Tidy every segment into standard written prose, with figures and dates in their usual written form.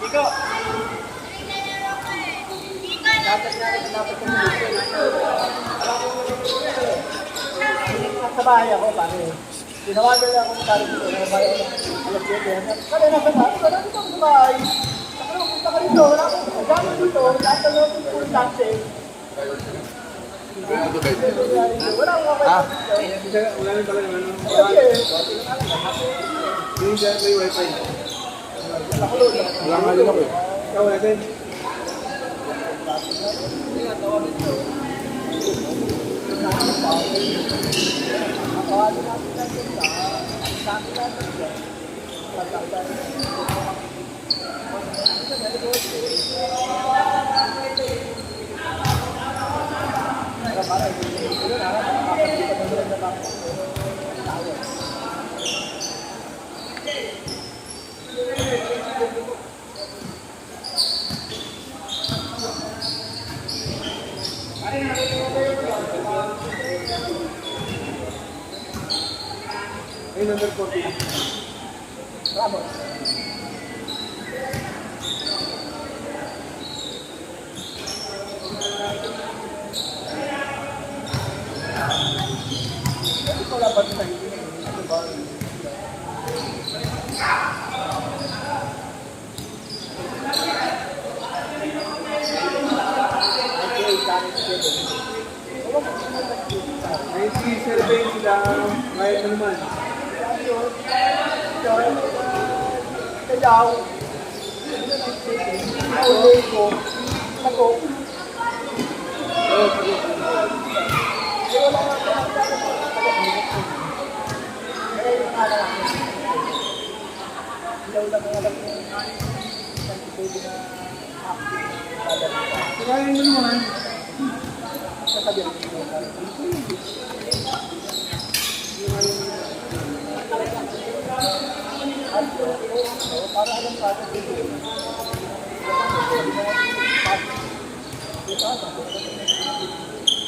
Iko. Dapat sa bahay ako, pare. Tinawagan niya akong pare dito. Nakabahay ako. Alas 7. Kaya nasa bahay. Wala dito ako sa bahay. Saka punta ka rito. Wala akong kasama dito. Lahat na lang yung full taxi. Wala akong kapay. Wala rin pala naman. Yung dyan may wifi. Wala nga din ako eh. Ikaw natin. Ay, number 14. Bravo. Wala pa rin hindi na ba? Ay, si survey sila kahit ano naman. Kayaw. Naulay ko. Nako. Oo, sige. Kirahin mo naman. Para alam sa atin dito.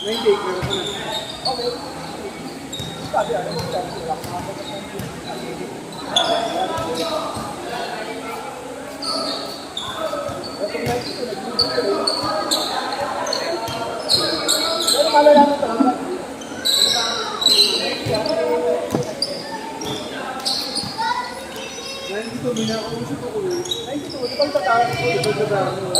May take na ako na. Okay. Sabi ano mo sa Nandito, minakausap ako eh. Nandito, di ba ang tatawag ko? Ito sa dami.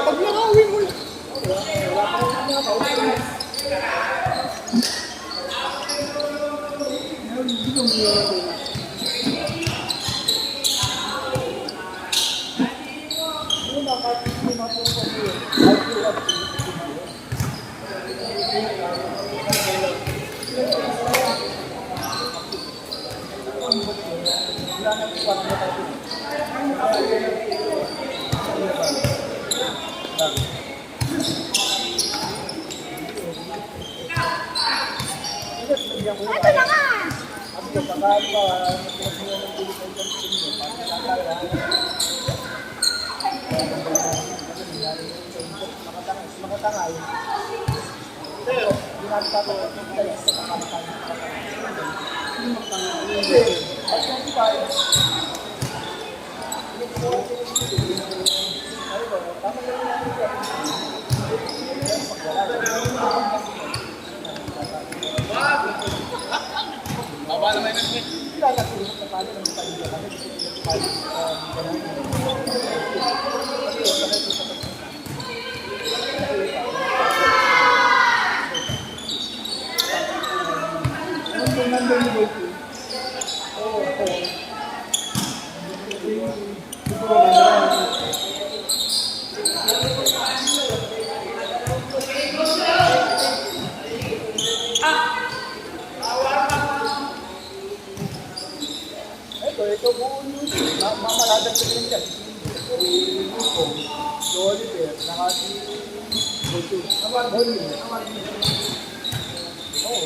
Pag nakawin mo lang. Ito na nga! Makatangay. Pero, ginagawa ko sa makatangay. Hindi. At 25. Baba naman yun. Kilala ko yung paano ng pamilya kami. Nandun Ito buo yun. Mamaladag sa rin dyan. Oliver, naka si Oliver. Oo.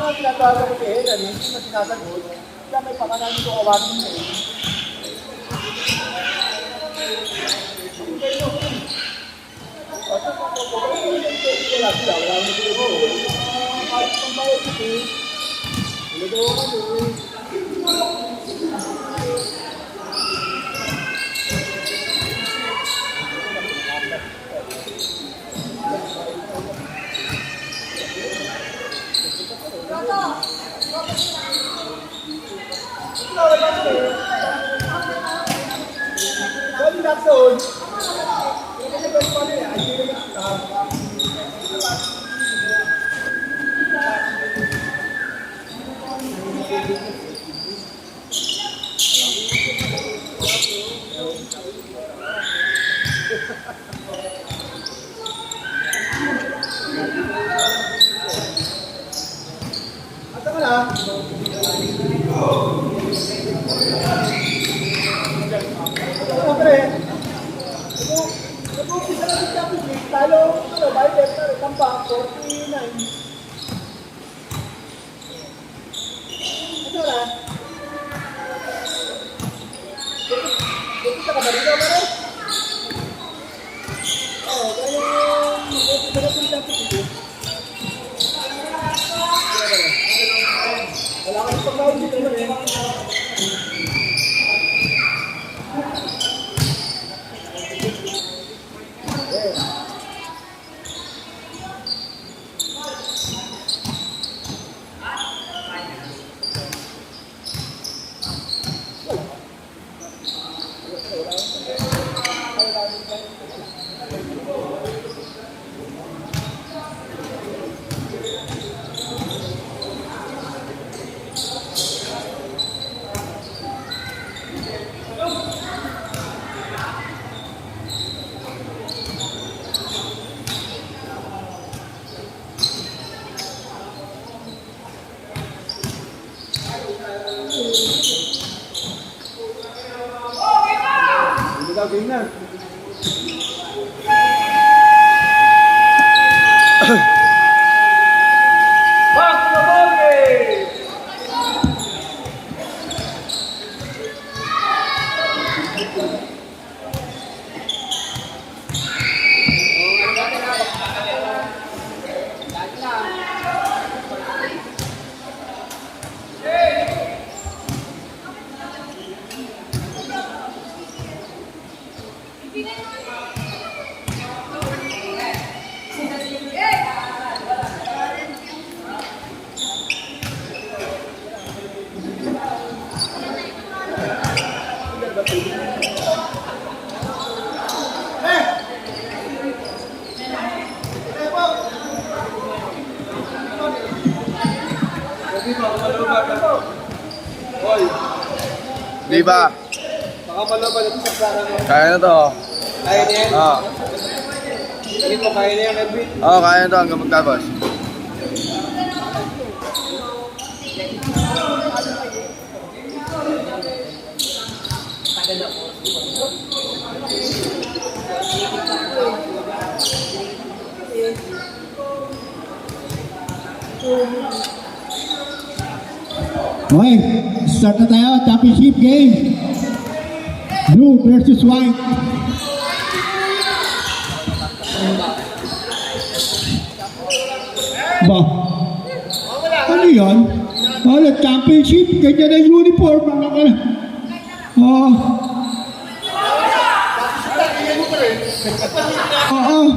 Mga tinatawagan ko si Helen, hindi mo sinasagot. Kaya may pakananin ko kawanin mo eh. Wala sila, wala mo sila ko. Kahit pang bayad ito eh. Wala daw ako eh. Jackson. Asa ka na? Talo, bayad na, tampang 49. Ito na. Dito ka ba dito ba rin? Oo, kaya yung magiging championship. Wala kang pagkawin dito na rin. Game na. Di ba? Baka malaban ito sa Sara mo. Kaya na to. Kaya niya yan? Oo. Dito, kaya niya yan, Edwin. Oo, kaya na to hanggang magtapos. Okay, start na tayo. Championship game. Blue versus white. Ba? Ano yan? Ano, championship? Ganyan ang uniform. Mga ka na. Ang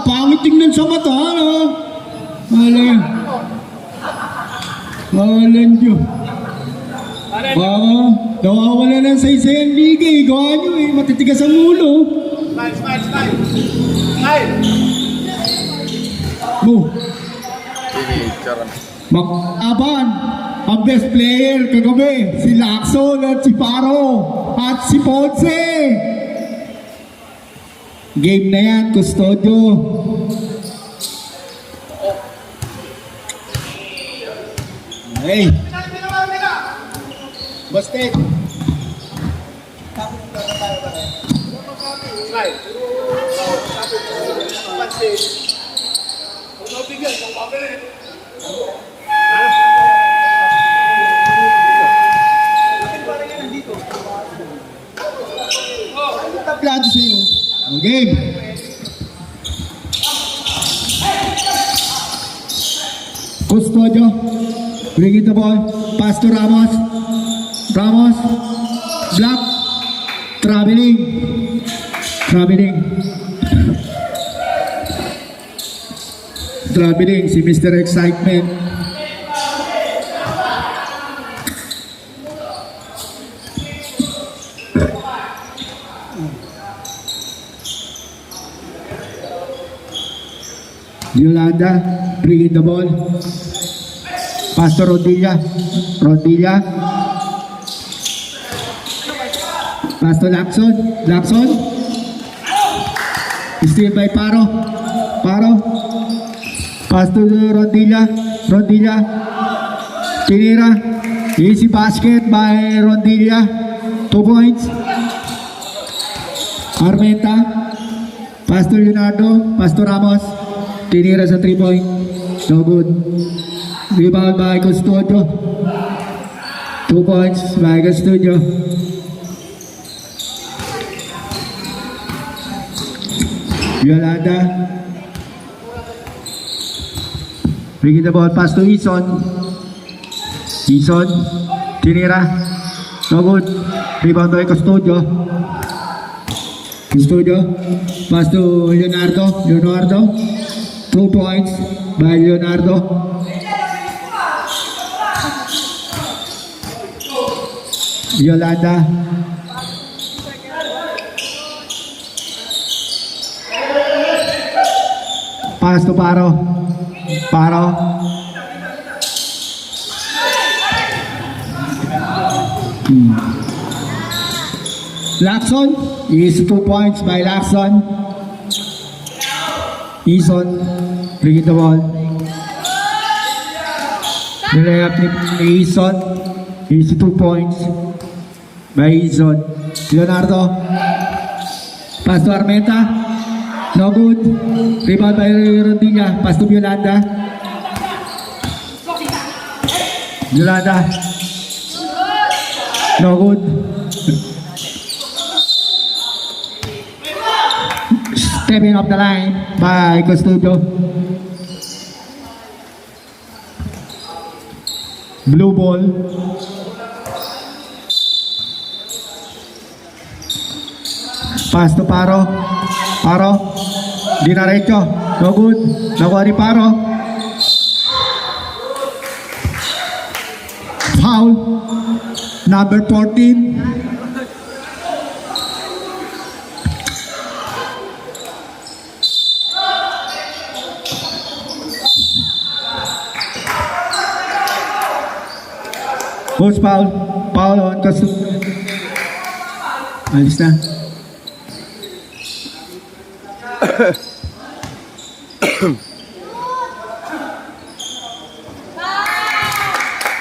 pangit tingnan sa mata. Ano? Alam. Alam nyo. Nawawala ng saysay ang liga eh. Gawa nyo eh. Matitigas ang ulo. Smile! Mo. Sige, charan. Mag-aban ang best player kagabi, si Lacson at si Paro at si Ponce. Game na yan, Custodio. Hey. Basket. Tablado sa'yo. Okay. Custodio. Bringing the ball. Pass to Ramos. Ramos. Block. Traveling. Traveling si Mr. Excitement. Yolanda, bringing the ball. Pass to Rodilla. Pass to Lacson. Steal by Paro. Pass to Rodilla. Tinira. Easy basket by Rodilla. 2 points. Armenta. Pass to Leonardo. Pass to Ramos. Tinira sa 3-point. No good. Rebound by Custodio. 2 points by Custodio. Yolanda. Bringing the ball. Pass to Ison. Tinira. No good. Rebound by Custodio. Pass to Leonardo. 2 points by Leonardo. Yolanda. Pass to Paro. Lacson is 2 points by Lacson. Ison, bringing the ball. Nilayap ni Ison is 2 points by Ison. Leonardo. Pass to Armenta. No good. Rebound by Rodilla. Pass to Yolanda. No good. Stepping up the line by Custodio. Blue ball. Pass to Paro. Dinaretso. No good. Nakuha ni Paro. Foul. Number 14. Post foul on Custodio. Alis na.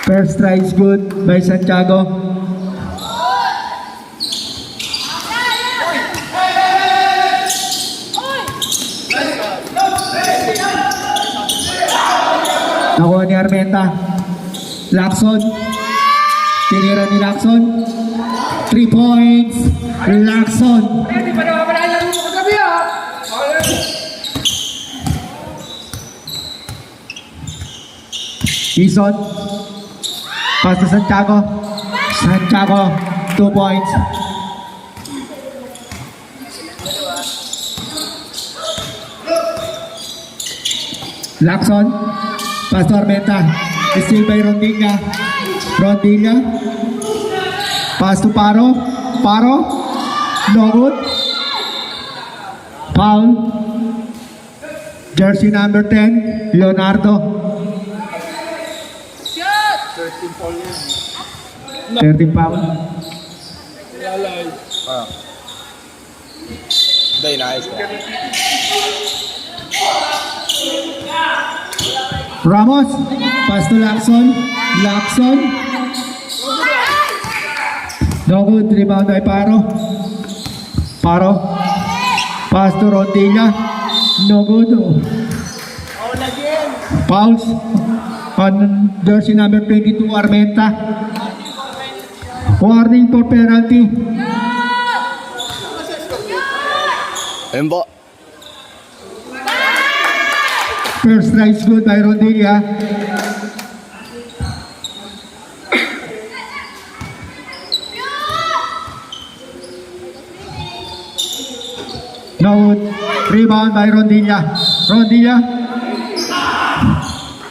First try is good by Santiago. Nakuha ni Armenta. Lacson. Tinira ni Lacson. 3 points. Lacson. Ison. Pass to Santiago. 2 points. Lacson. Pass to Armenta. Steal by Rodilla. Pass to Paro. No good. Foul. Jersey number 10, Leonardo. 13 fall yun. 13 foul. Lalay. Ah. Hindi, inaayos ka. Ramos, pass to Lacson. Lacson. No good, rebound by Paro. Paro. Pass to Rondilla. No good. Fouls on jersey number 22, Armenta. Warning for penalty. Ayun po. First try is good by Rondilla. No good. Rebound by Rondilla. Rondilla.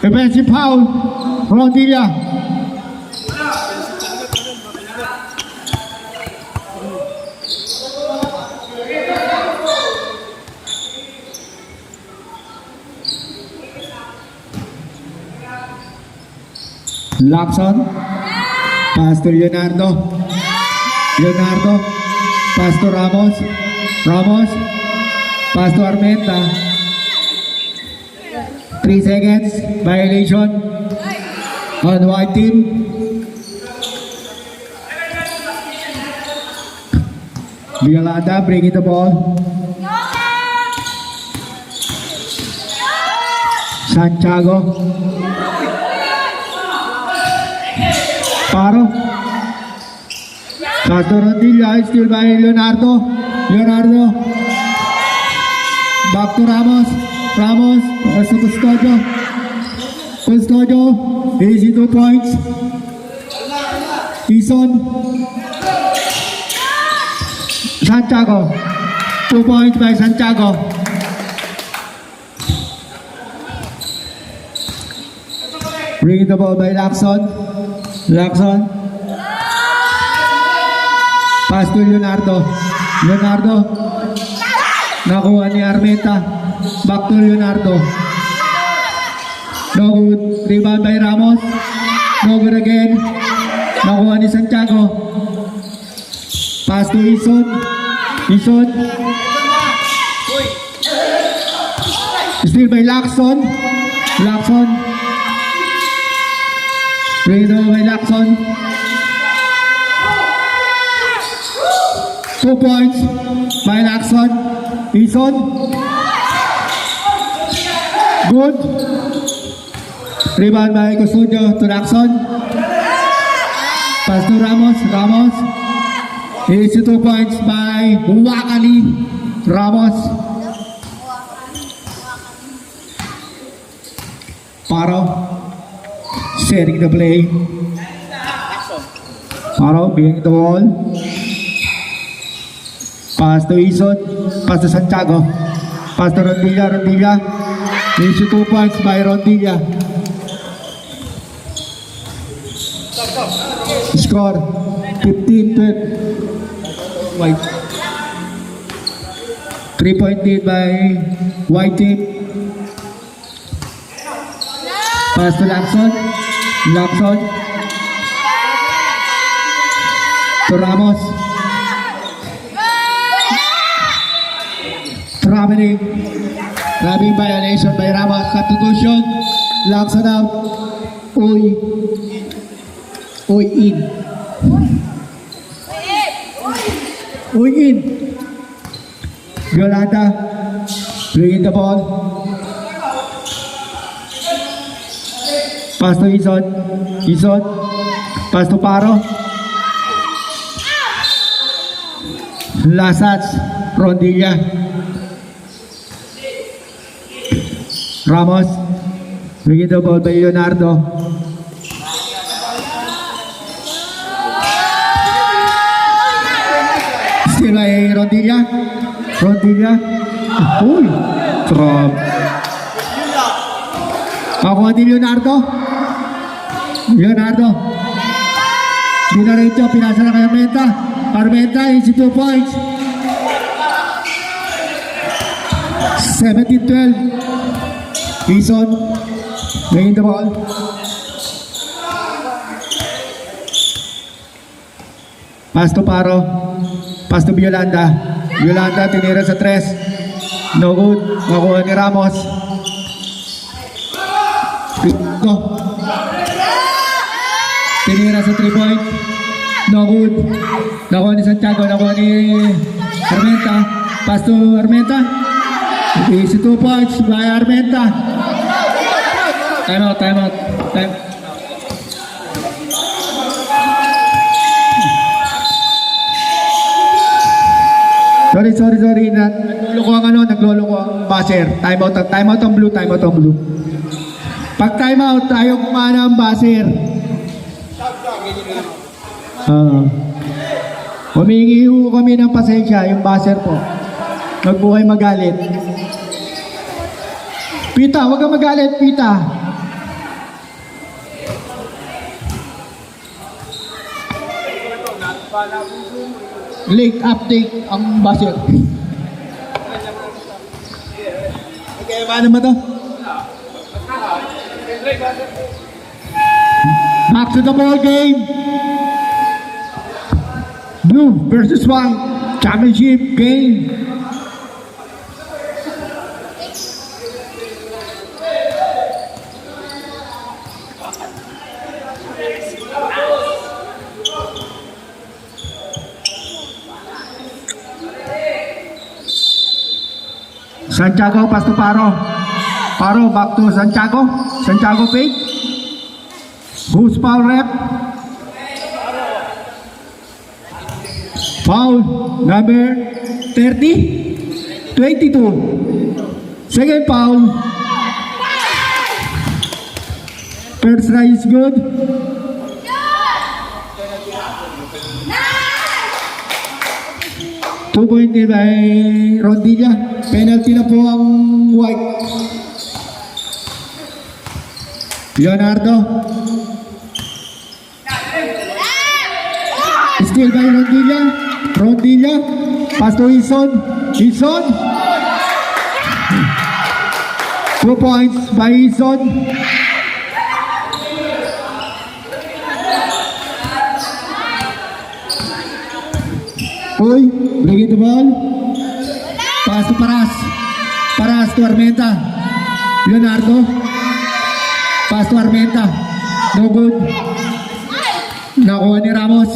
Defensive foul. Rondilla. Lacson. Pass to Leonardo. Leonardo. Pass to Ramos. Ramos. Pass to Armenta. 3 seconds. Violation. On white team. Villalada bringing the ball. Santiago. Paro. Pass to Rondilla, still by Leonardo. Leonardo. Back to Ramos. Ramos. Pass to Custodio. Custodio. Easy 2 points. Ison. Santiago. 2 points by Santiago. Bring the ball by Lacson. Lacson. Pass to Leonardo. Leonardo. Nakuha ni Armenta. Back to Leonardo. No good. Rebound by Ramos. No good again. Nakuha ni Santiago. Pass to Ison. Ison. Still by Lacson. Lacson. Bring it over by Lacson. 2 points by Lacson. Ison. Good. Rebound by Custodio to Lacson. Pass to Ramos. Ramos. Easy 2 points by Wakali. Ramos. Paro. Sharing the play. Paro being the ball. Pass to Ison. Pass to Santiago. Pass to Rondilla. Rondilla. Easy 2 points by Rondilla. Score 15-12. White. 3-point lead by white team. Pass to Lacson. Lacson. To Ramos. Traveling. Grabbing violation by Ramos. Contribution. Lacson out. Uy. Uy in. Uy in. Yolanda. Bringing the ball. Pass to Ison. Ison. Pass to Paro. Lasats. Rondilla. Ramos. Bringing the ball by Leonardo. Still by Rondilla. Rondilla. Uy. Trap. Makuha ni Leonardo. Leonardo. Dinaretso. Pinasa na kay Armenta. Armenta is 2 points. 17-12. Ison. Bringing the ball. Pass to Paro. Pass to Violanda. Violanda tinira sa 3. No good. Nakuha ni Ramos. Go. Tinira sa 3 point. No good. Nakuha ni Santiago. Nakuha ni Armenta. Pass to Armenta. Easy 2 points by Armenta. Time out. Sorry. Nagloloko ang buzzer. Time out ang blue. Pag time out, tayo kumana ang buzzer. Humingi ho kami ng pasensya, yung buzzer po. Huwag po kayo magalit. Pita, huwag kang magalit, Pita. Late update ang buzzer. Okay, paano ba to? Back to the ball game. Blue versus white. Championship game. Santiago, pass to Paro. Paro, back to Santiago. Santiago fake. Who's foul rep? Foul number 30. 22. Second foul. First try is good. Two-point by Rondilla. Penalty na po ang white. Leonardo. Still by Rondilla. Rondilla. Pass to Ison. Ison. 2 points by Ison. Uy, bring the ball. Pass to Paras. Paras to Armenta. Leonardo. Pass to Armenta. No good. Nakuha ni Ramos.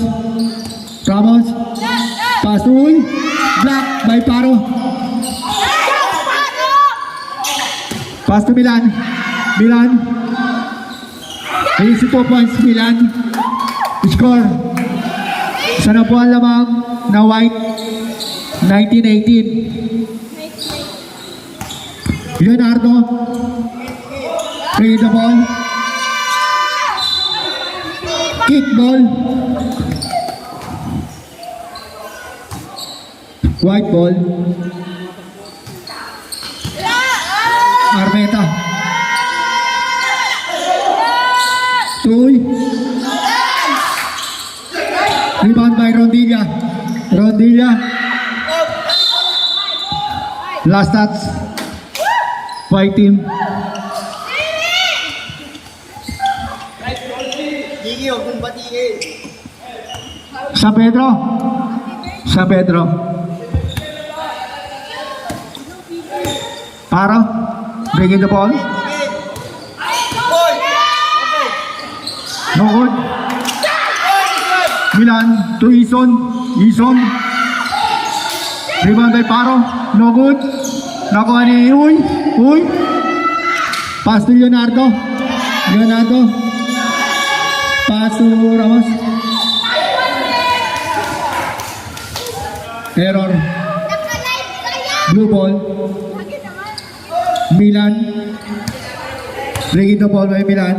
Ramos. Pass to Uy. Block by Paro. Pass to Milan. Milan. Easy 2 points Milan. Score. Isa na po ang lamang na white. 19-18. Leonardo. Play the ball. Kick ball. White ball. Armeta. Tuy. Rebound by Rondilla. Rondilla. Last touch. White team. San Pedro. San Pedro. Paro. Bringing the ball. No good. Milan to Ison. Ison. Rebound by Paro. No good. Nakuha ni Uy. Uy. Pass to Leonardo. Leonardo. Pass to Ramos. Error. Blue ball. Milan. Bringing the ball by Milan.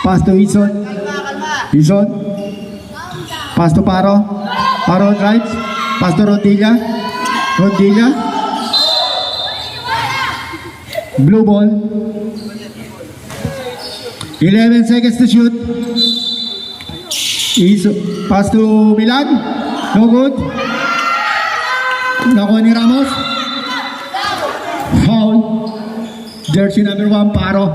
Pass to Ison. Ison. Pass to Paro. Paro drives. Pass to Rondilla. Rondilla. Blue ball. 11 seconds to shoot. Pass to Milan. No good. Nakuha ni Ramos. Foul. Jersey number 1, Paro.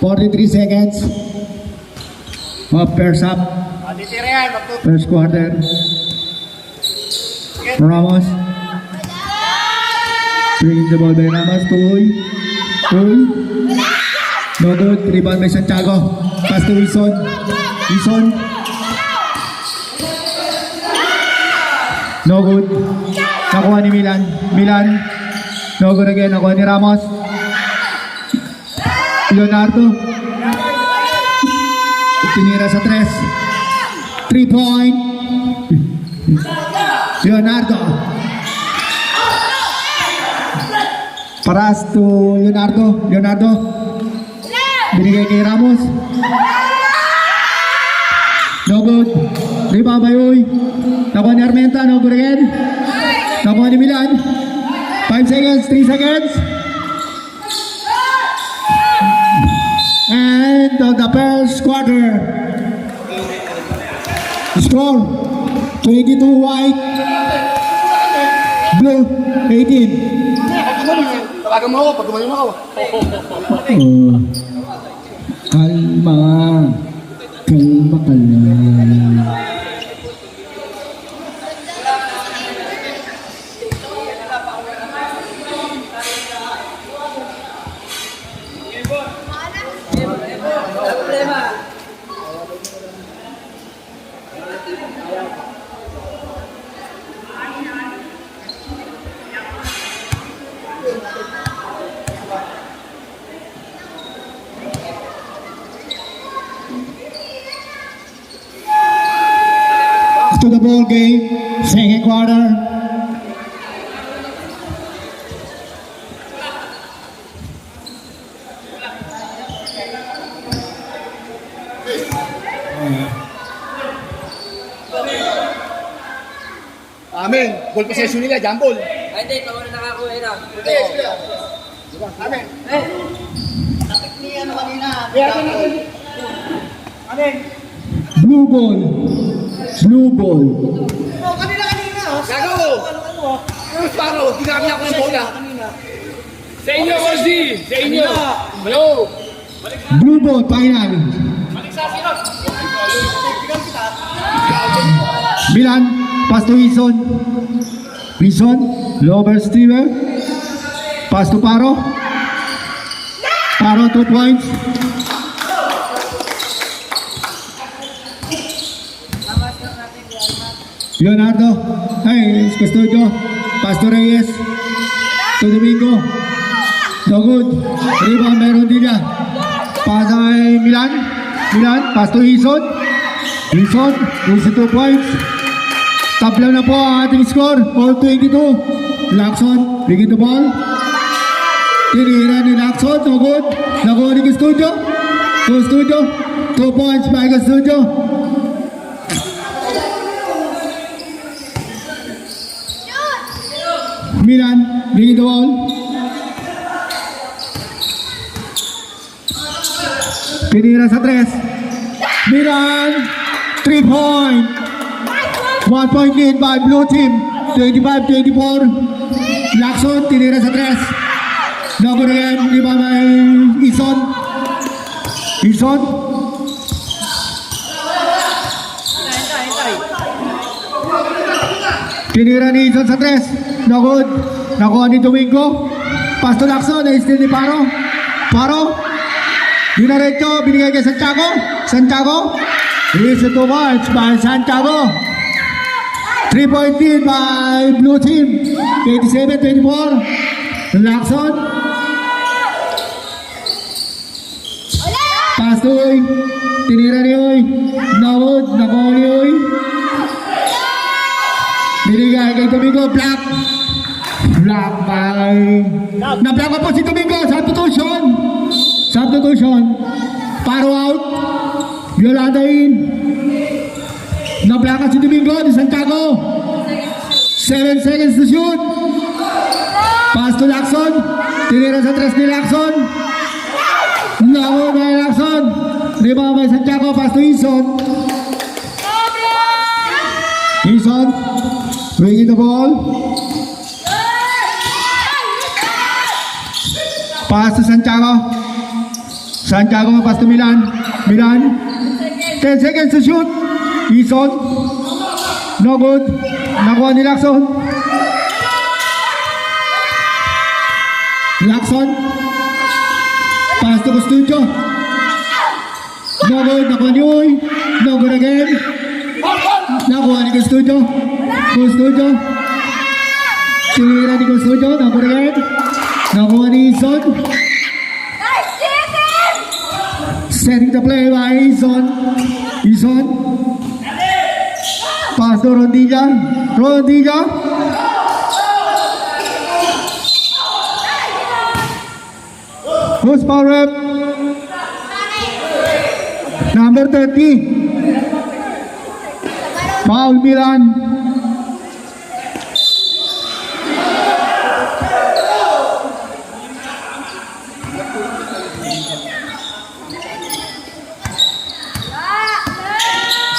43 seconds. Pairs up. Titira yan, First quarter. Ramos. Bringing the ball by Ramos. Tuy. No good. Rebound by Santiago. Pass to Wilson. No good. Nakuha ni Milan. No good again. Nakuha ni Ramos. Leonardo. Tinira sa 3. 3-point. Leonardo. Paras to Leonardo. Binigay kay Ramos. No good. Rebound by Uy. Nakuha ni Armenta. No good again. Nakuha ni Milan. 5 seconds. 3 seconds. And the first quarter. Score 22 white, blue 18. Tawagan mo ako, pag gumayon ako. Kalma ka lang. To the ball game, second quarter. Amen. Ball possession nila, jambol. Ay, hindi. Ito na nakakuha na. Amen. Tapik ni ano kanina. Amen. Blue ball. Oh, kanina. Gago! Paro, ginamit ako ng bola. Sa inyo, Ozzy! Sa inyo! Hello! Blue ball, final. Milan, pass to Wilson, lower steamer. Pass to Paro. 2 points. Leonardo, Custodio, pass to Reyes, to Domingo, no good, rebound by Rondilla, pass by Milan, pass to Wilson, 2 points, tabla na po ang ating score, 4-22, Lacson, biging the ball, tinira ni Lacson, no good, nakuha ni Custodio, 2 points by Custodio. Milan, bringing the ball. Pinira sa 3. Milan, 3 point. 1 point lead by blue team. 25-24. Lacson, tinira sa 3. No good again. Iba by Ison. Tinira ni Ison sa 3. No good. Nakuha ni Domingo. Pass to Lacson. Na-steal ni Paro. Dinaretso. Binigay kay Santiago. Here's the 2 points by Santiago. 3-point lead by blue team. 27-24. Lacson. Pass to Uy. Tinira ni Uy. No good. Nakuha ni Uy. Binigay kay Domingo, block by... Na-block po si Domingo, substitution. Paro out. Yolanda in. Na-block si Domingo ni Santiago. 7 seconds to shoot. Pass to Lacson. Tinira sa 3 ni Lacson. Nakuha by Lacson. Rebound by Santiago, pass to Ison. Bringing the ball. Pass to Santiago. Santiago pass to Milan. Milan. 10 seconds to shoot. Ison. No good. Nakuha ni Lacson. Lacson. Pass to Custodio. No good. Nakuha ni Uy. No good again. Nakuha ni Custodio. Custodio. Sinira ni Custodio. No good again. Nakuha ni Ison. Setting the play by Ison. Ison. Pass to Rondilla. Rondilla. Who's power up? Number 30. Foul Milan.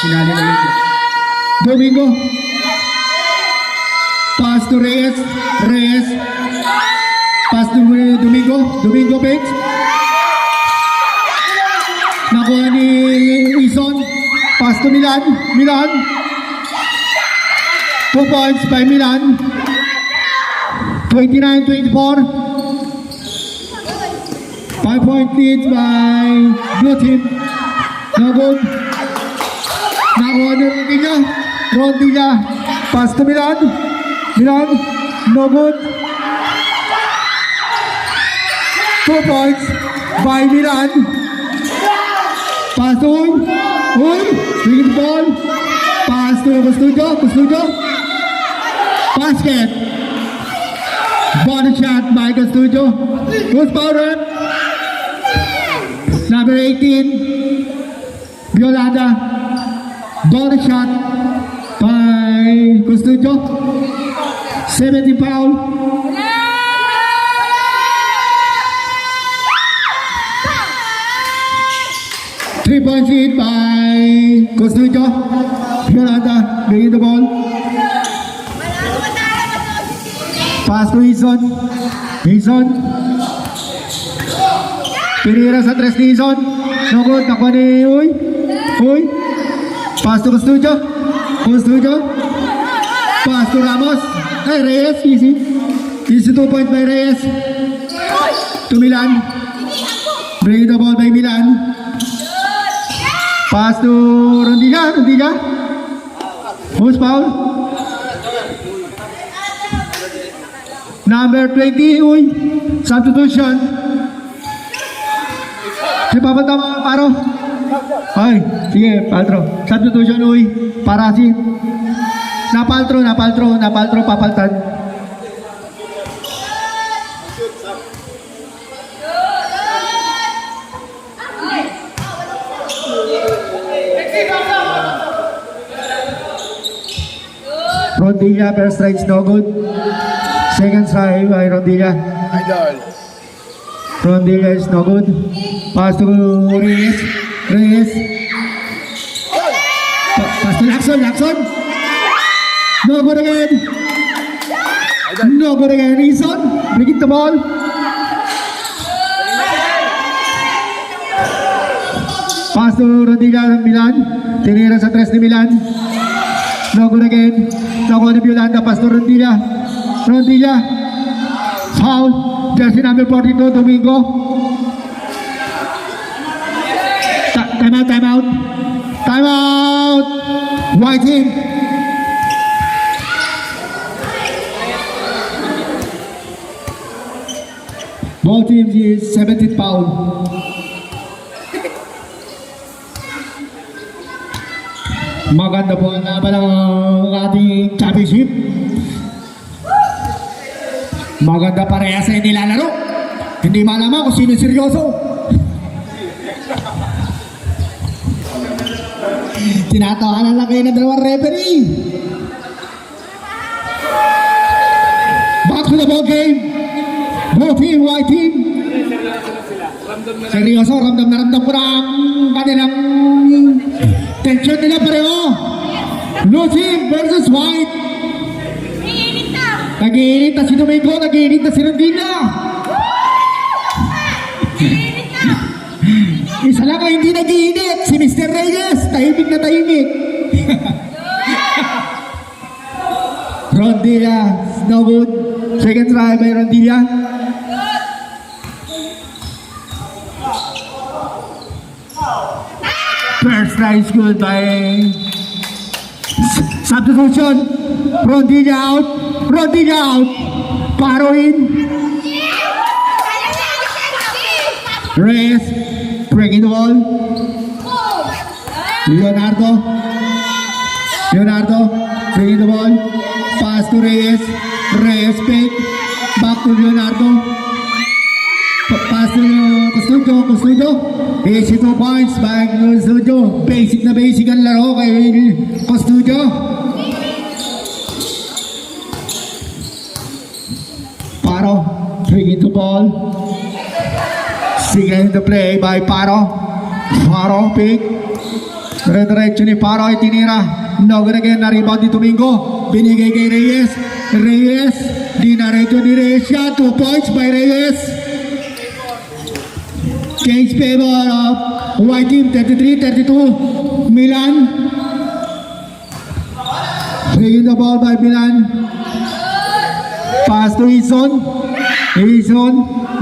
Sinali na yun. Domingo. Pass to Reyes. Reyes. Pass to Domingo. Domingo Page. Nakuha ni Ison. Pass to Milan. Milan. 2 points by Milan. 29-24. 5-point lead by blue team. No good. Nakuha ni Rondilla. Rondilla. Pass to Milan. Milan. No good. 2 points by Milan. Pass to Uy. Uy. Swing the ball. Pass to Custodio. Custodio. Basket. Body shot by Custodio. Who's power? Number 18. Violanda. Body shot by Custodio. 70 foul. Three-point lead by Custodio. Violanda bringing the ball. Pass to Ison. Ison. Pinira sa tres ni Ison. No good. Nakuha ni Uy. Uy. Pass to Custodio. Custodio. Pass to Ramos. Hey, Reyes. Easy. Easy 2 point by Reyes. To Milan. Bring the ball by Milan. Pass to Rondilla. Rondilla. Who's foul? Number 20. Uy. Substitution. Si Papa tama paro. Ay, sige, Paltro. Substitution, Uy. Para si Napaltro, papaltan. Rondilla, first strike's no good. Second strike by Rondilla. Idol. Rondilla is no good. Pass to Reyes. Reyes. Pass to Lacson. Lacson. No good again. No good again. Ison. Bring the ball. Pass to Rondilla ng Milan. Tinira sa tres ni Milan. No good again. Nakuha ni Violanda. Pass to Rondilla. Rondilla. Foul. Jersey number 42. Domingo. Time out. White team. Both teams is 17th foul. Maganda po ang laban ng ating championship. Maganda pareha sa nilalaro. Hindi malaman kung sino seryoso. Tinatawanan lang kayo ng dalawang referee. Back to the ball game. Blue team, white team. Seryoso, ramdam na ramdam ko na ang kanilang tension nila pareho. Blue team versus white. Nag-iinit na si Domingo, nag-iinit na si Rondilla. Isa lang ang hindi nag-iinit, si Mr. Reyes, tahimik na tahimik. Rondilla, no good. Second try by Rondilla. First try is good by substitution. Rondilla out. Rondilla out. Paro in. Reyes. Breaking the ball. Leonardo. Leonardo. Breaking the ball. Pass to Reyes. Reyes pick. Back to Leonardo. Pass to Custodio. Custodio. Easy 2 points by Custodio. Basic na basic ang laro kay Custodio. Paro. Breaking the ball. Second the play by Paro. Paro pick. Diretso ni Paro ay tinira. No good again na rebound ni Domingo. Binigay kay Reyes. Reyes. Dinareto ni Reyes siya. 2 points by Reyes. Change favor of white team. 33-32. Milan. Bringing the ball by Milan. Pass to Ison. Ison.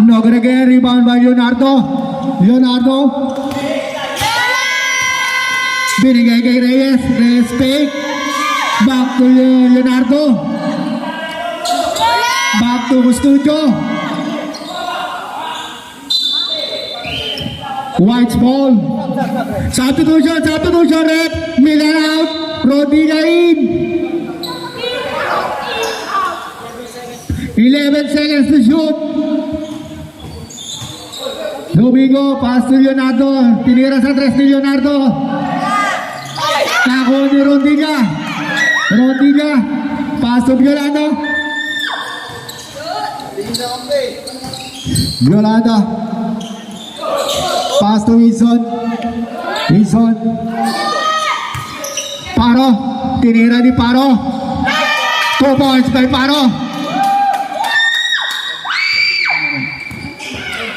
No good again. Rebound by Leonardo. Leonardo. Binigay kay Reyes. Reyes pick. Back to Leonardo. Back to Custodio. White's ball. Substitution. Substitution rep. Milan out. Rodilla in. 11 seconds to shoot. Domingo, pass to Leonardo. Tinira sa 3 ni Leonardo. Nakuha ni Rondilla. Rondilla. Pass to Violanda. Violanda. Pass to Wilson. Wilson. Paro. Tinira ni Paro. 2 points by Paro.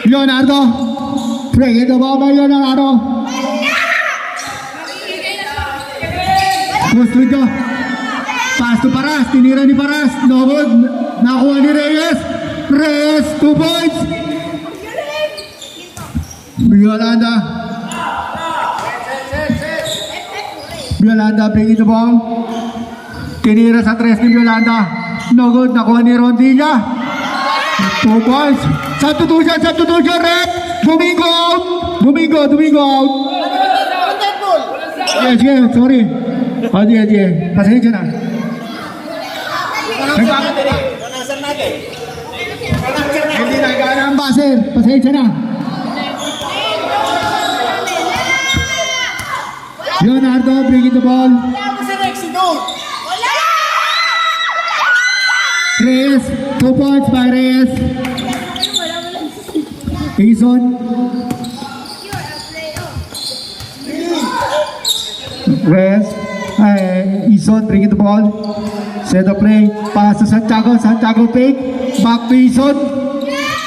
Leonardo. Breaking the ball by Leonardo. Custodio. Pass to Paras. Tinira ni Paras. No good. Nakuha ni Reyes. Reyes. 2 points. Violanda. Violanda bringing the ball. Tinira sa 3 ni Violanda. No good. Nakuha ni Rondilla. 2 points. Substitution. Substitution rep. Domingo out. Domingo out. Sige, sorry. Sige. Pasensya na. Hindi na gana ang baser. Pasensya na. Leonardo bringing the ball. Reyes. 2 points by Reyes. Ison. Reyes. Ison bringing the ball. Set the play. Pass to Santiago. Santiago pick. Back to Ison.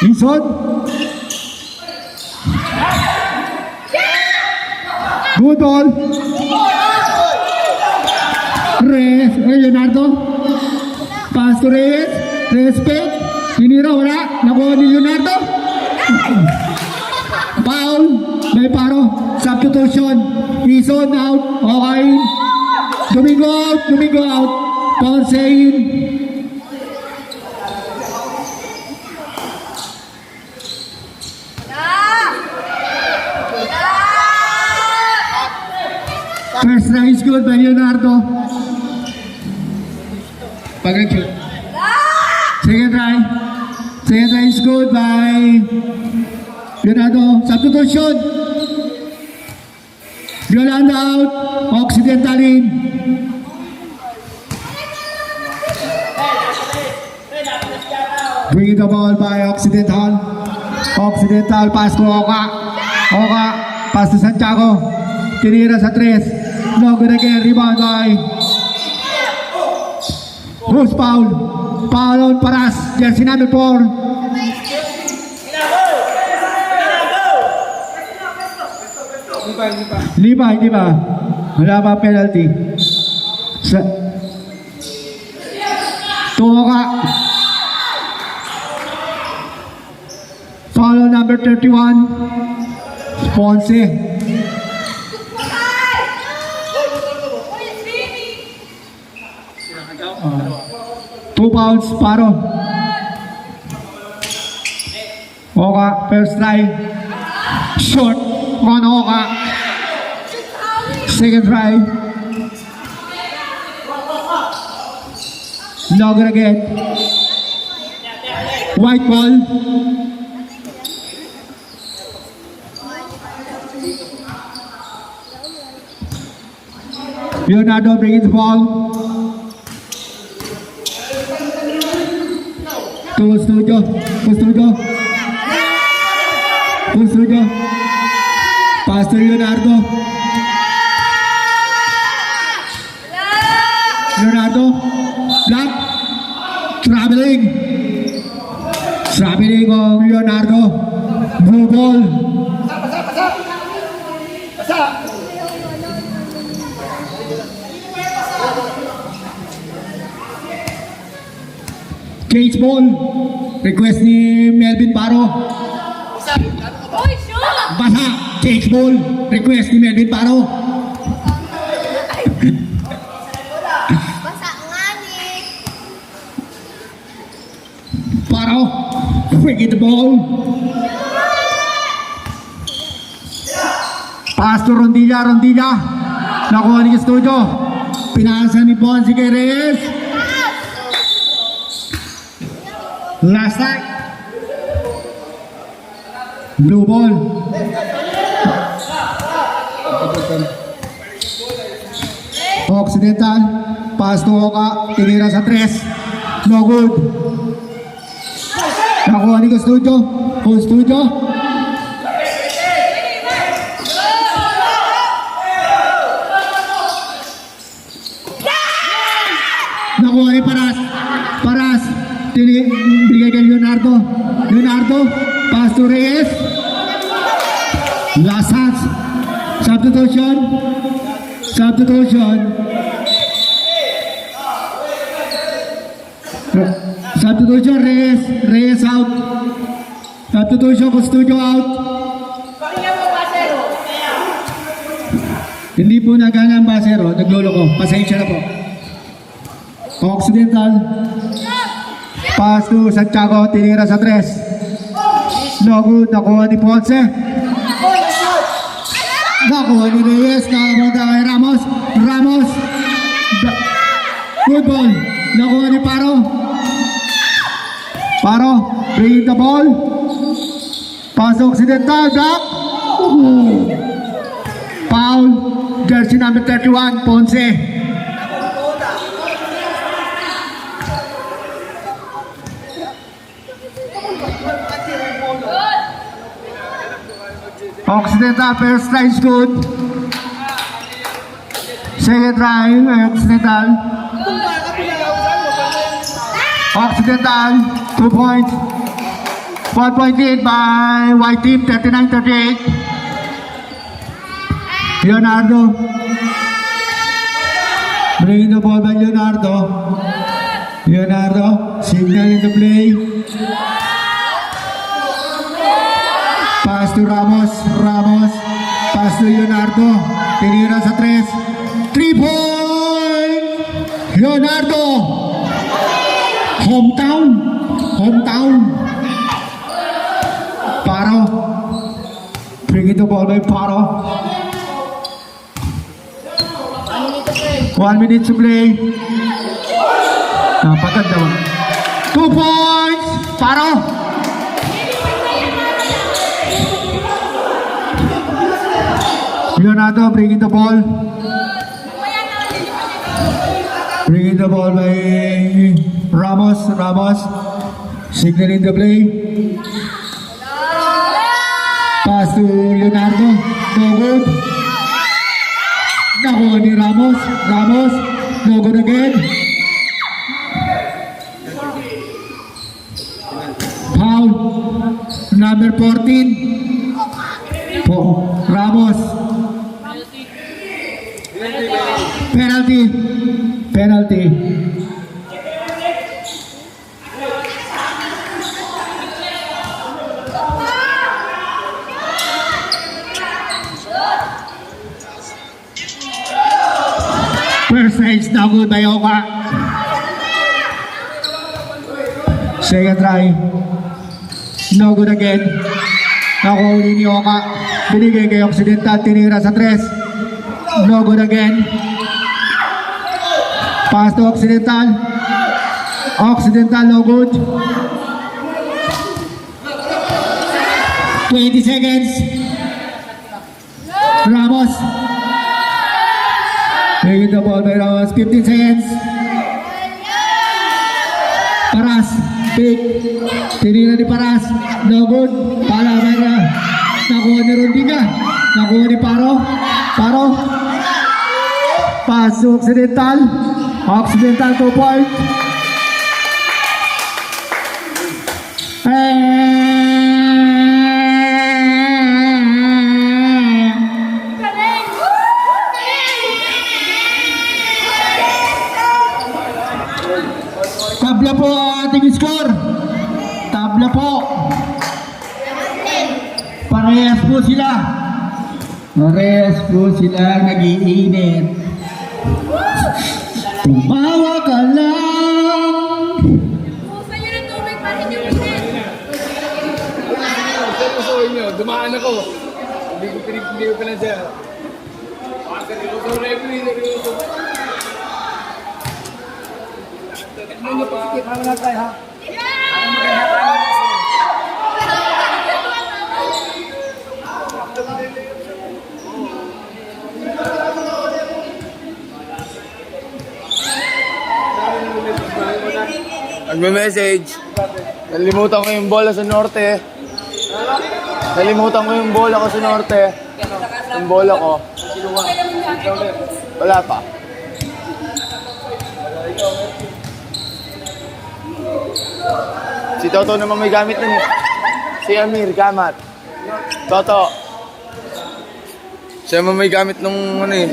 Ison. Good ball. Reyes. Leonardo. Pass to Reyes. Reyes pick. Tinira wala. Nakuha ni Leonardo. Foul. May Paro. Substitution. Ison out. Okay. Domingo out. Domingo out. Ponce in. First try is good by Leonardo. Pag-shoot. Second try. Second try is good by Leonardo. Substitution. Yolanda out. Occidental in. Bring the ball by Occidental. Occidental pass to Oka. Oka pass to Santiago. Tinira sa 3. No good again. Rebound by Who's foul? Foul on Paras. Jersey number 4. Hindi pa. Wala pa penalty. Tuka. Foul number 31. Ponce. Two fouls, Paro. Oka, first try. Short on Oka. Second try. No good again. White ball. Leonardo bringing the ball. To Studio. Pass to Leonardo. Black. Traveling of Leonardo. Blue ball. Cage ball. Request ni Melvin Paro. Basa. Cage ball. Request ni Melvin Paro. Basa nga ni. Paro. Quick hit the ball. Pass to Rondilla. Nakuha ni Studio. Pinasa ni Ponce kay Reyes. Last time. Blue ball. Occidental. Pass to Oka. Tinira sa 3. No good. Nakuha ni Studio. Nakuha ni Paras. Bigay kay Leonardo. Pass to Reyes. Last chance. Substitution. Reyes out. Substitution ko Studio out. Hindi po nagana ang basero. Naglolo ko. Pasensya na po. Occidental. Pass to Santiago, tinira sa 3. No good, nakuha ni Ponce. Nakuha ni Reyes, nakapunta kay Ramos. Good ball. Nakuha ni Paro, bringing the ball. Pass to Occidental, back. Foul, jersey number 31, Ponce. Occidental, first try is good. Second try, Occidental, 2 points. 1 point lead by white team, 39-38. Leonardo. Bringing the ball by Leonardo, signal in the play. Pass to Ramos. Pass to Leonardo. Tinira sa 3. 3 point! Leonardo! Hometown. Paro. Bringing the ball by Paro. 1 minute to play. Napagad naman. 2 points! Paro! Leonardo bringing the ball. Bringing the ball by Ramos. Signaling the play. Pass to Leonardo. No good. Nakuha ni Ramos. No good again. Foul. Number 14. Ramos. Penalty. Penalty. First side, no good by Oka. Second try. No good again. Nakuhuli ni Oka. Binigay kay Occidental. Tinira sa tres. No good again. Pass to Occidental. Occidental, no good. 20 seconds. Ramos. Taking the ball by Ramos. 15 seconds. Paras. Pick. Tinira ni Paras. No good. Pala, Mera. Nakuha ni Rondiga. Nakuha ni Paro. Paro. Pass to Occidental. Occidental 2 point. Tabla po ang ating score. Tabla po. Parehas po sila. Parehas po sila nag-iinit. Tumawa ka lang. Sa'yo ng tubig para hindi mo pinit. Seryosohin nyo, dumaan ako. Hindi ko pa lang siya. Seryoso, referee, seryoso. Ano nyo positive? Ano na tayo ha? Nagme-message. Nalimutan ko yung bola sa norte. Nalimutan ko yung bola ko sa norte. Yung bola ko. Wala pa. Si Toto naman may gamit nun eh. Si Amir, gamat. Toto. Siya naman may gamit nung ano eh.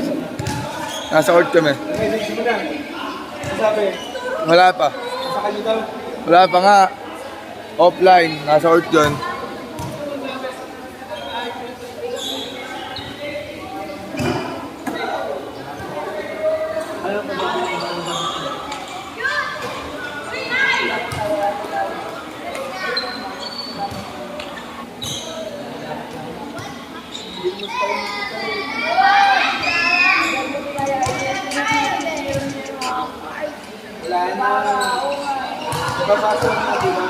Nasa court kami. Sabi, Wala pa. sa kanyo daw. Wala pa nga. Offline. Nasa court yun. Wala na. Babasa na, di ba?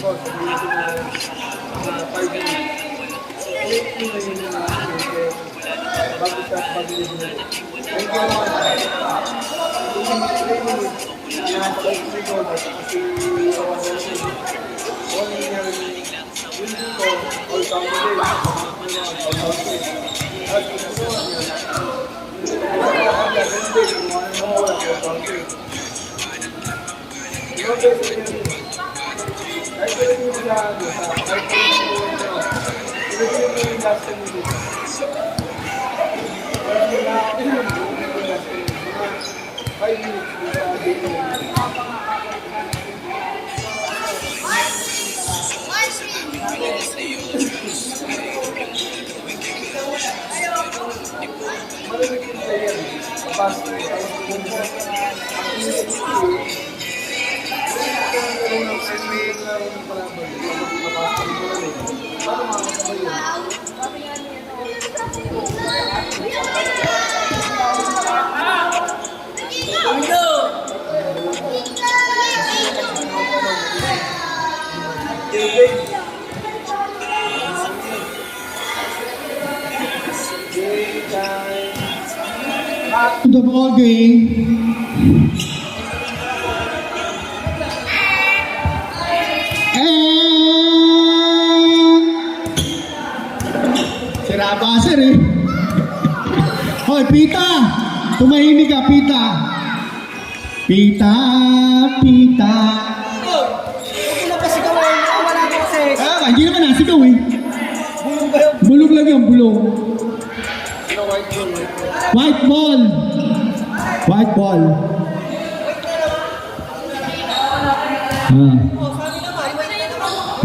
Watch me. To the ball game. Sira baser eh. Hoy, Pita! Tumahimik ka, Pita! Pita, Pita. Huwag mo na pasigawan. Wala ko kasi. Hindi naman nasigaw eh. Bulong ba yun? Bulong lang yung bulong. White ball. White ball.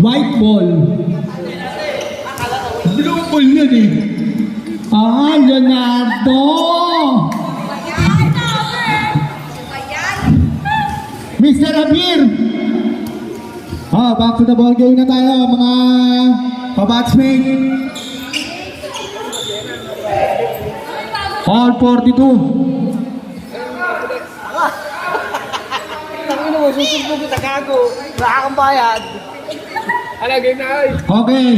White ball. Blue ball yun eh. Leonardo. Mr. Abir. Back to the ball game na tayo mga kabatsmate. All 42. Tangin mo, susunod kita gago. Wala kang bayad. Ala, game na ay. Okay.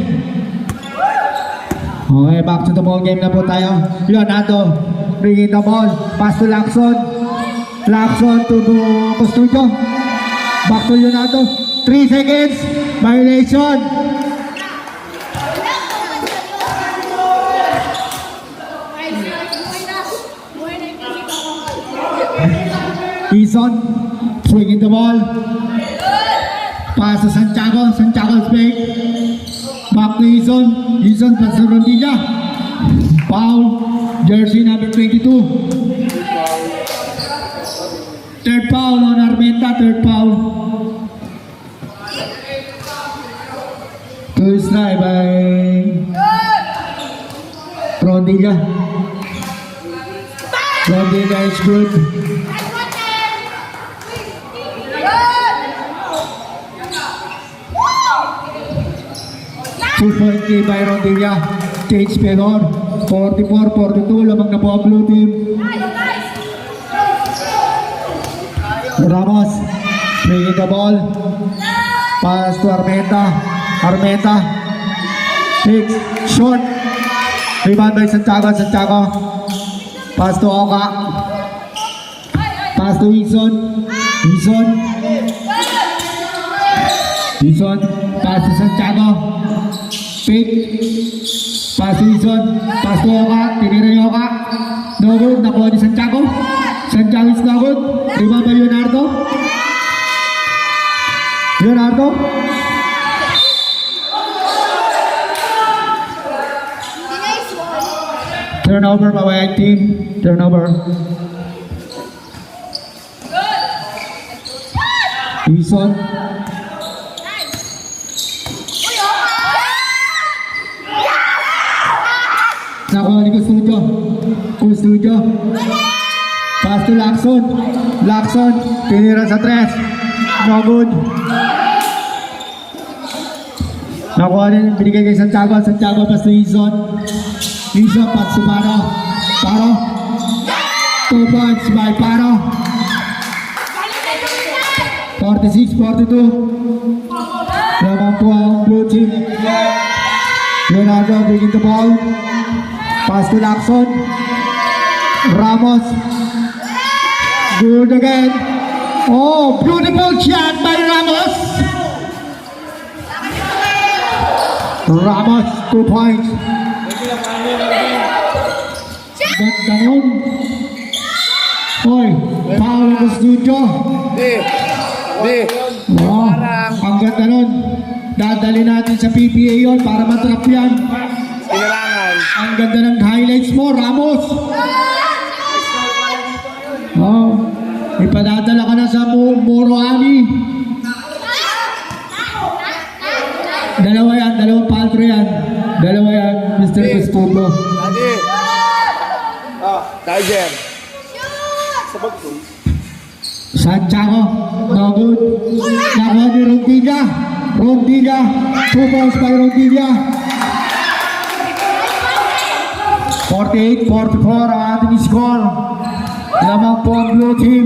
Okay, back to the ball game na po tayo. Leonardo, bringing the ball. Pass to Lacson. Lacson to Custodio. Back to Leonardo. 3 seconds. Violation. Ison, swinging the ball. Pass to Santiago. Santiago's back. Back to Ison. Ison pass to Rondilla. Foul. Jersey number 22. Third foul on Armenta. Third foul. Good strike by Rondilla. Rondilla is good. Two-point kay by Rondilla. Change Pelor. 44-42. Lamang na po ang blue team. Ramos. Bringing the ball. Pass to Armenta. Armenta. Takes. Short. Rebound by Santiago. Santiago. Pass to Oka. Pass to Ison. Ison. Ison. Pass to Santiago. Pick. Pass to Ison. Pass to Oka. Tinira yung Oka. No good. Nakuha ni Santiago. Santiago is no good. Rebound by Leonardo. Leonardo. Turnover by white team. Turnover. Ison. Nakuha ni Custodio. Custodio. Pass to Lacson. Lacson. Tinira sa tres. No good. Nakuha din. Binigay kay Santiago. Santiago pass to Ison. Ison pass to Paro. Paro. 2 points by Paro. 46-42. Lamang po ang blue team. Leonardo bringing the ball. Pass to Lacson. Ramos. Good again. Oh, beautiful shot by Ramos. Ramos, 2 points. Ganda nun. Hoy, foul ng studio. Oh, ang ganda nun. Dadali natin sa PPA yon para matrap yan. Pinarangan. Ang ganda ng highlights mo, Ramos. Oh, ipadadala ka na sa Moro Ali. Dalawa yan, dalawang paltro yan. Dalawa yan, Mr. Custodio. Daddy. Tiger. Santiago, no good. Nakuha ni Rondilla. Rondilla, 2 points by Rondilla. 48-44 ang ating score. Lamang po ang blue team.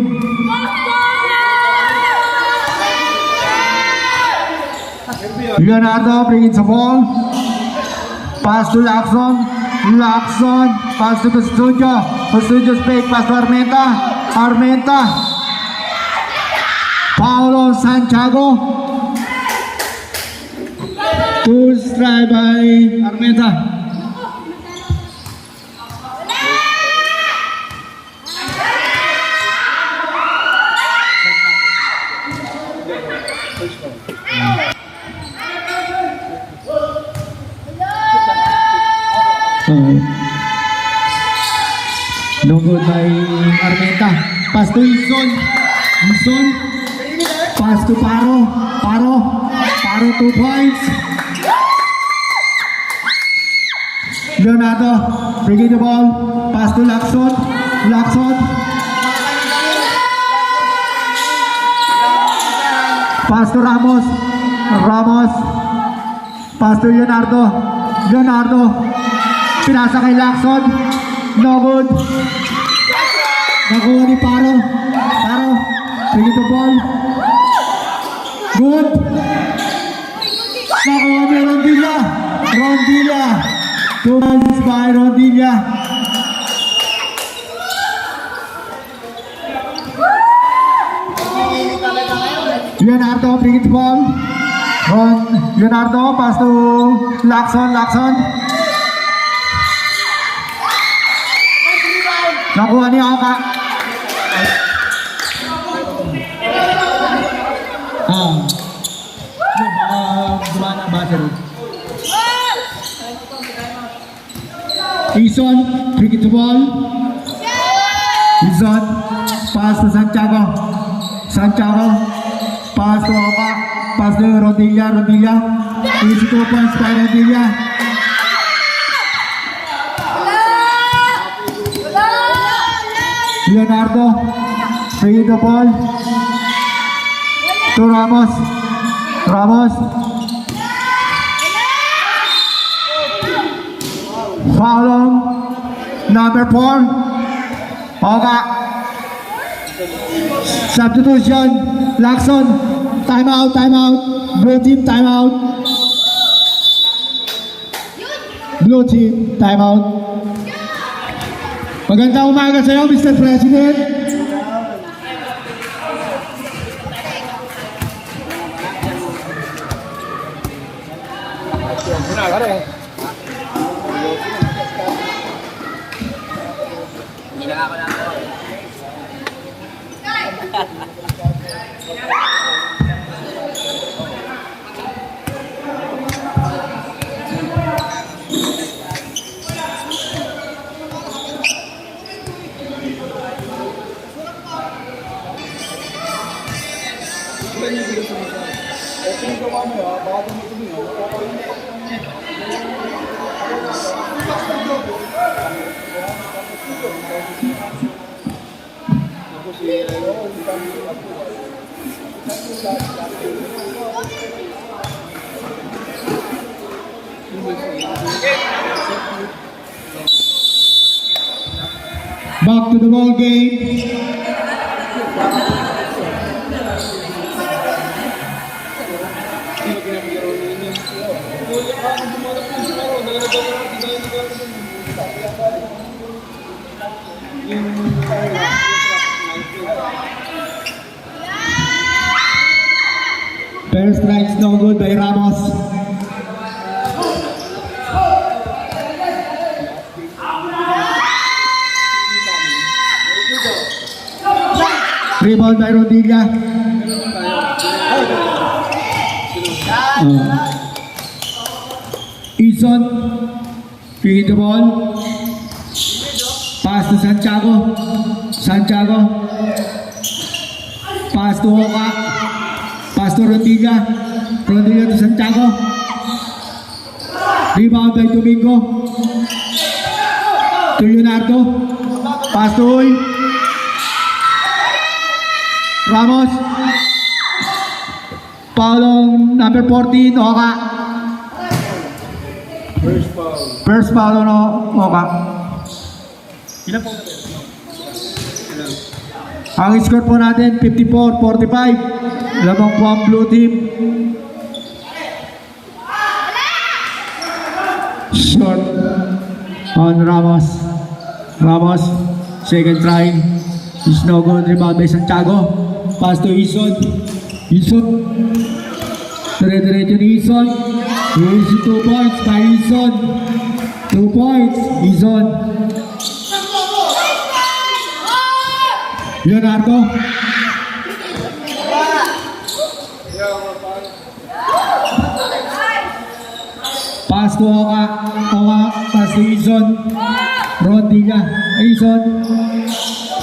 Leonardo brings the ball. Pass to Lacson. Lacson. Pass to Custodio. Custodio's fake pass to Armenta. Armenta. Paulo Santiago. 2 strike by Armenta. No good by Armenta. Pass to Ison. Ison. Pass to Paro. Paro. Paro 2 points. Leonardo bringing the ball. Pass to Lacson. Lacson. Pass to Ramos. Ramos. Pass to Leonardo. Leonardo. Pinasa kay Lacson. No good. Nakuha ni Paro. Paro. Bringing the ball. Good. Nakuha ni Rondilla. Rondilla. 2 points by Rondilla. Leonardo bringing the ball. Leonardo pass to Lacson. Lacson. Nakuha ni Oka. Gumana battery. Ison, bring the ball. Ison, pass to Santiago. Santiago, pass to Oka. Pass to Rondilla. Rondilla. Easy 2 points by Rondilla. Leonardo, bring the ball to Ramos. Ramos. Foul on number 4. Oka. Substitution. Lacson. Timeout. Timeout. Blue team timeout. Blue team timeout. Magandang umaga sa iyo, Mr. President. Back to the ball game. Pair strikes no good by Ramos. Rebound by Rondilla. Ison, feed the ball. Pass to Santiago. Santiago. Pass to Oka. Pass to Rondilla. Rondilla to Santiago. Rebound by Domingo. To Leonardo. Pass to Uy. Ramos. Foul number 14, Oka. First foul on Oka. Ilan po? Ang score po natin, 54-45. Lamang po ang blue team. Short on Ramos. Ramos, second try. It's no good. Rebound by Santiago. Pass to Ison. Ison. Dire-diretso ni Ison. Easy 2 points by Ison. 2 points. Ison. Leonardo. Pass to Oka. Oka. Pass to Ison. Rondilla. Ison.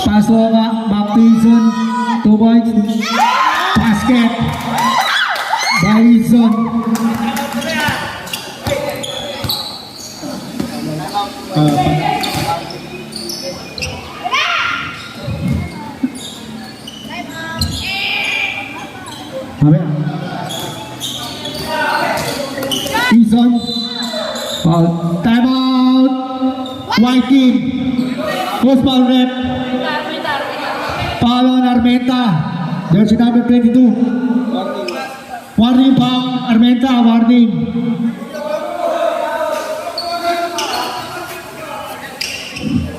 Pass to Oka. Back to Ison. 2 points. Basket. By Ison. Ison. Foul. Time out. White team. Post foul rep. Foul on Armenta. Jersey number 22. Warning foul. Armenta, warning.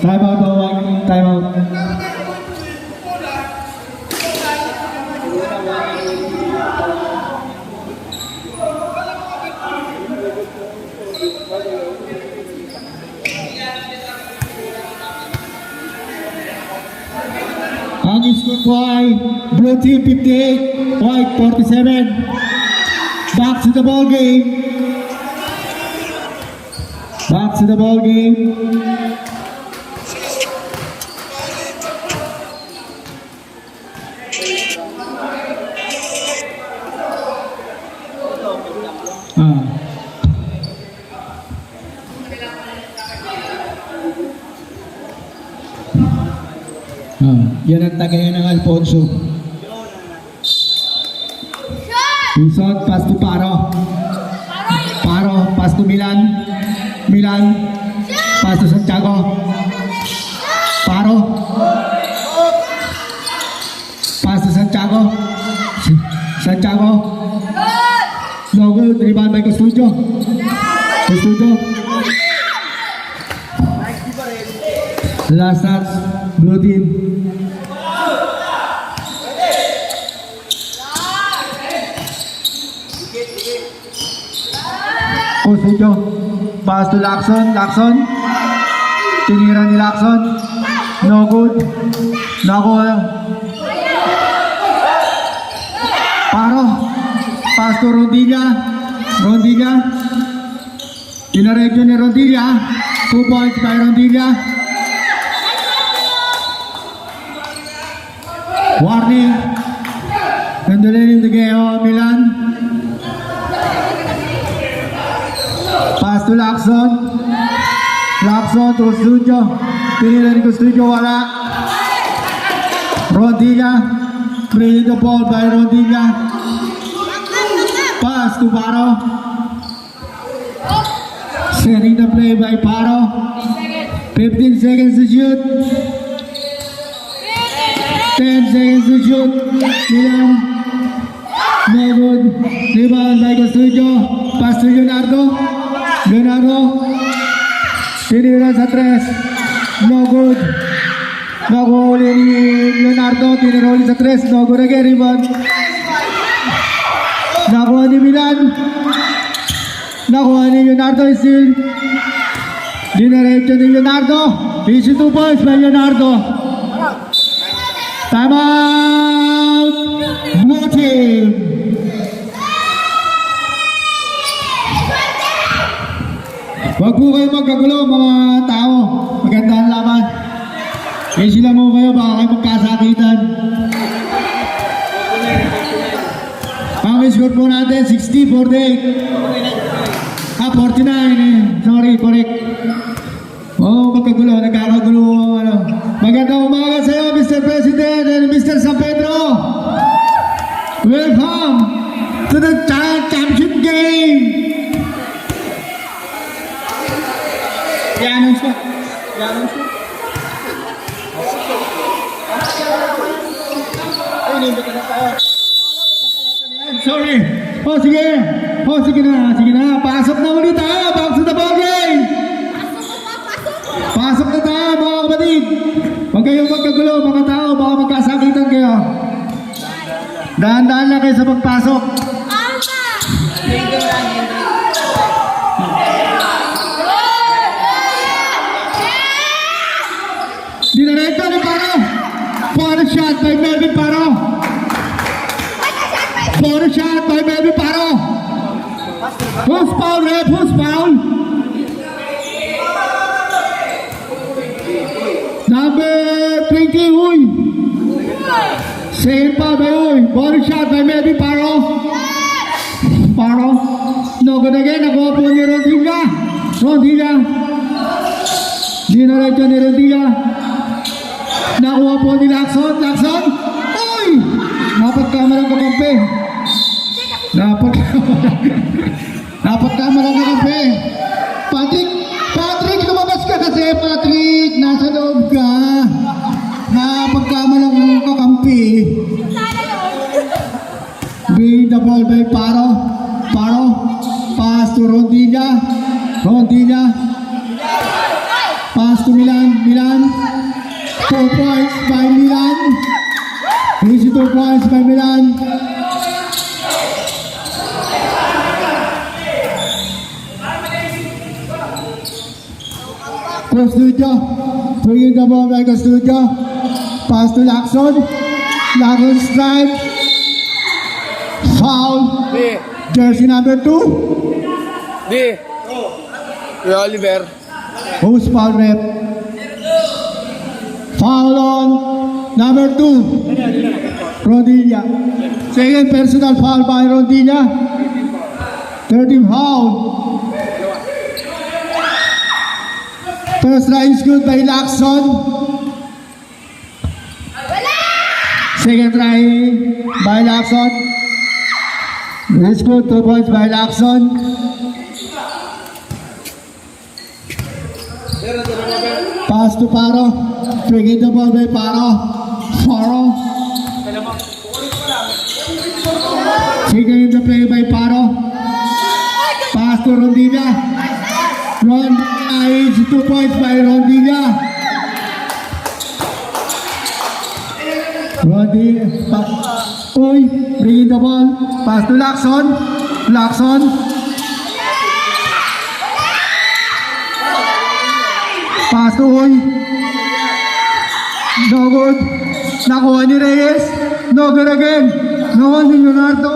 Time out, White team. Time out. Ang score po ay blue team 58, white 47. Back to the ball game. Back to the ball game. Yan ang tagayan ng Alfonso. Ison, pass to Paro. Paro, pass to Milan. Milan, pass to Santiago. Paro. Pass to Santiago. Santiago. No good, rebound by Custodio. Custodio. Last touch, blue team. Custodio. Pass to Lacson. Lacson. Tinira ni Lacson. No good. Nako. Paro. Pass to Rondilla. Rondilla. Tinaregyo ni Rondilla. 2 points by Rondilla. Warning. Nandulin yung Geo Milan. Pass to Lacson. Lacson to Custodio. Tinira ni Custodio, wala. Rondilla. Bring the ball by Rondilla. Pass to Paro. Setting the play by Paro. 15 seconds to shoot. 10 seconds to shoot. Milan. No good. Rebound by Custodio. Pass to Leonardo. Leonardo. Tinira sa 3. No good. Nakuhuli ni Leonardo. Tinira ulit sa 3. No good again. Rebound. Nakuha ni Milan. Nakuha ni Leonardo still. Dinaretso ni Leonardo. Easy 2 points by Leonardo. Time out. Blue team. Huwag po kayo magkagulo mga tao. Maganda ang laban. Easy lang mo kayo, baka kayo magkasakitan. Ang score po natin, 60-48. 49 eh. Sorry, correct. Oo, magkagulo, nagkakagulo. Magandang umaga sa iyo, Mr. President and Mr. San Pedro. Welcome to the championship game. I-announce ko. Ay, nindot na tayo. Sorry. Sige na. Pasok na ulit tayo. Back to the ball game. Pasok na tayo mga kapatid. Huwag kayong magkagulo mga tao. Baka magkasakitan kayo. Dahan-dahan lang kayo sa pagpasok. Dinarekta ni Paro. For a shot by Melvin Paro. For a shot by Melvin Paro. Who's foul, ref? Who's foul? Number 20, Uy. Second foul by Uy. For a shot by Melvin Paro. Paro. No good again. Nakuha po ni Rodilla. Dinarekta ni Rodilla. Nakuha po ni Lacson. Uy! Napagkamalang kakampi. Napagkamalang kakampi. Patrick, lumabas ka kasi, Patrick. Nasa loob ka. Napagkamalang kakampi. Bring the ball by Paro. Pass to Rodilla. Pass to Milan. 2 points by Milan. Easy 2 points by Milan. Custodio. Bringing the ball by Custodio. Pass to Lacson. Lacson strike. Foul. Di. Jersey number 2. Kuya Oliver. Who's foul, rep? Foul on number 2. Rodilla. Second personal foul by Rodilla. 13 foul. First try is good by Lacson. Second try by Lacson. It's good, 2 points by Lacson. Pass to Paro. Bringing the ball by Paro. Taking the play by Paro. Pass to Rondilla. Is 2 points by Rondilla. Uy, bringing the ball. Pass to Lacson. Pass to Uy. No good. Nakuha ni Reyes. No good again. Nakuha ni Leonardo.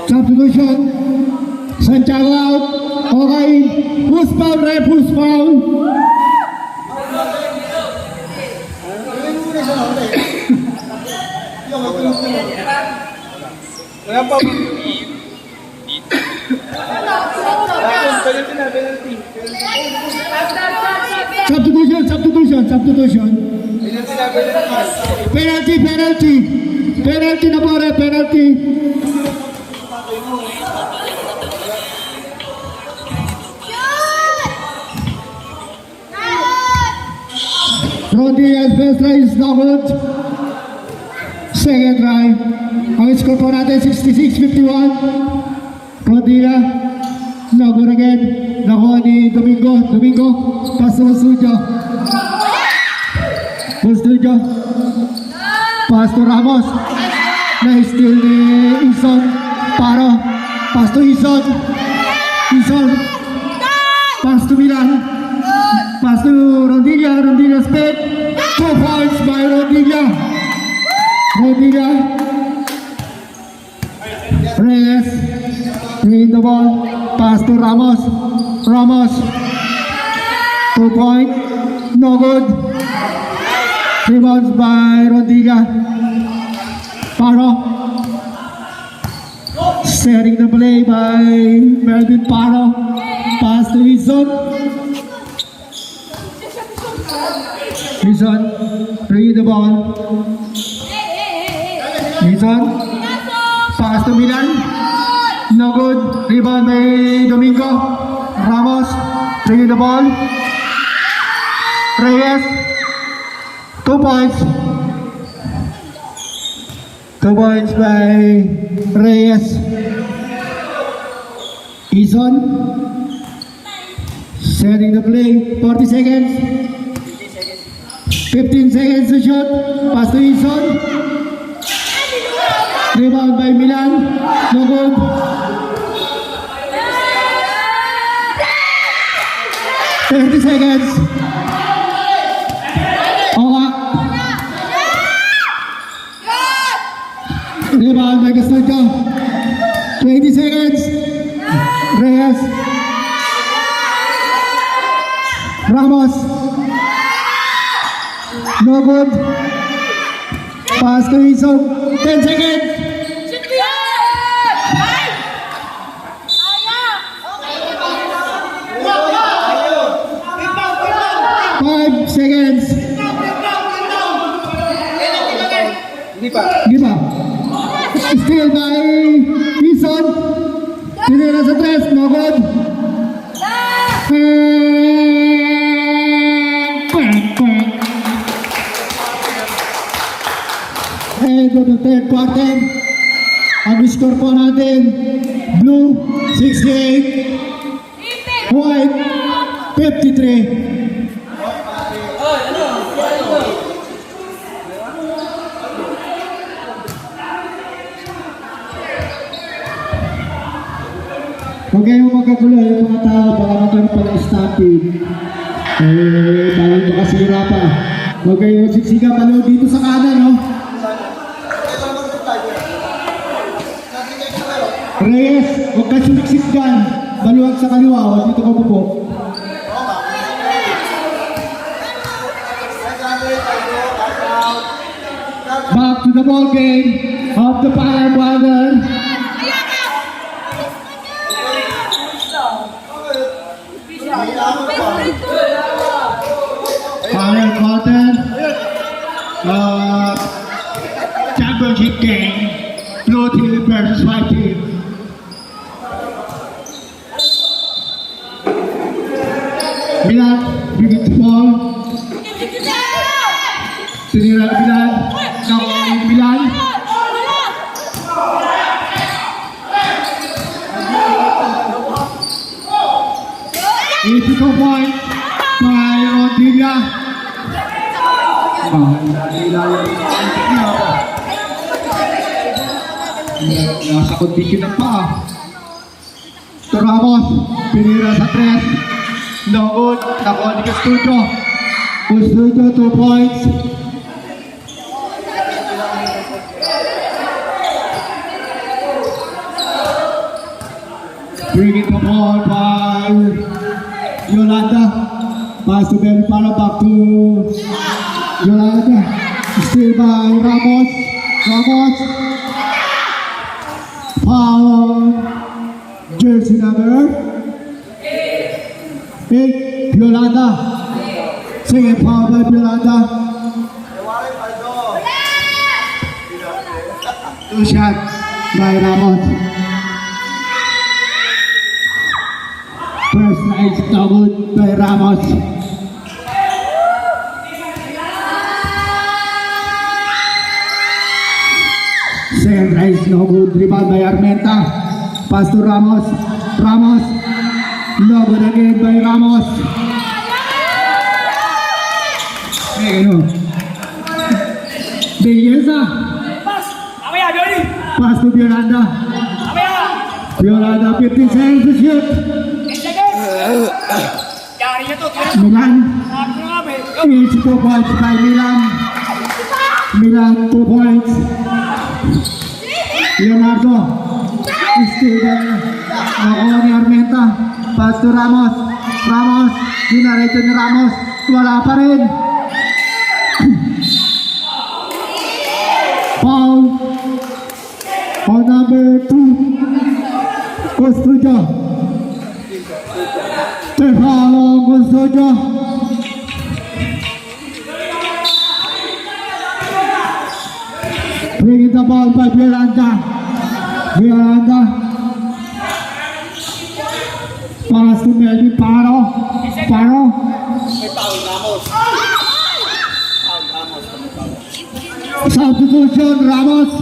Substitution. Santiago out. Okay. Who's foul, ref? Who's foul? Wala pa. Substitution. Penalty na po, ref. Penalty. Rodriguez first try is not good. Second try. Ang score po natin 66-51. Rodriguez. No good again. Nakuha ni Domingo. Pass to Studio. Pass to Ramos. Na-steal ni Ison. Paro. Pass to Ison. Pass to Milan. Pass to Rodilla sped. 2 points by Rodilla. Reyes. Bring the ball. Pass to Ramos. 2 points. No good. Rebounds by Rodilla. Paro. Setting the play by Melvin Paro. Pass to Ison. Ison, bring the ball. Ison, pass to Milan. No good. Rebound by Domingo. Ramos, bring the ball. Reyes, 2 points. 2 points by Reyes. Ison, setting the play. 40 seconds. 15 seconds to shoot. Pass to Ison. Rebound by Milan. No good. 30 seconds. Oka. Rebound by Custodio. 20 seconds. Reyes. Ramos. No good. Pass to Ison. 10 seconds. Shoot ko yan! Ay! Ayaw! 5 seconds. Hindi pa. Di ba? Still by Ison. Tinira sa tres. No good. End of the third quarter. Ang score po natin, Blue 68, White 53. Huwag kayong magkagulo yung mga tao, baka magkaroon pa ng stampede. Parang makasira pa. Huwag kayong siksiga palo dito sa kanan, no? Reyes, huwag ka sumiksik dyan. Baluwag sa kaliwa, huwag dito ka pupo. Back to the ball game of the Pala Brothers. Final quarter, championship game, Blue team versus White team. Milan, bigit the ball. Tinira Milan, nakuha Milan. Easy point by Rondilla. Nasa kondisyon ng paa. Ito Ramos, pinira sa tres. No good, nakuha ni Custodio. Custodio 2 points. Bringing the ball by Yolanda. Pass to Ben para back to Yolanda. Still by Ramos. Ramos. Foul. Jersey number 8. Yolanda. Second foul by Yolanda. 2 shots by Ramos. First night no good by Ramos. Second night no good. Rebound by Armenta. Pass to Ramos. Ramos. No good again by Ramos. Hey, no. Belleza. Pass to Yolanda. Yolanda 15 seconds to shoot. Milan. Each 2 points by Milan. Milan 2 points. Leonardo. Still there. Nakuha ni Armenta. Pass to Ramos. Ramos. Dinareto ni Ramos. Wala pa rin. Foul. On number 2. Custodio. Stefano Custodio. Bringing the ball by Violanda. Pass to Melvin Paro. Substitution Ramos.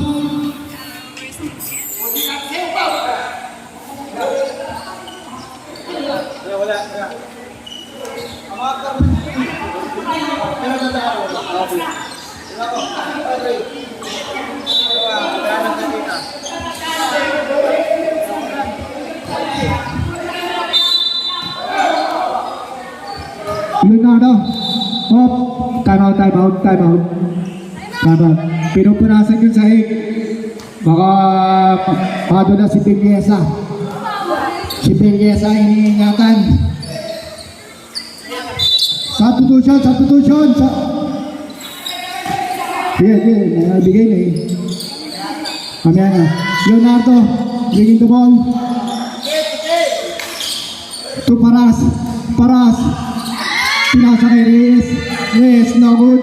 Leonardo. Oh, time out. Pinupunasan yung sahig. Baka doon na si Bilyesa. Iniingatan. Substitution. Bigay na eh. Mamaya na. Leonardo, bringing the ball. To Paras. Pinasa kay Reyes, no good.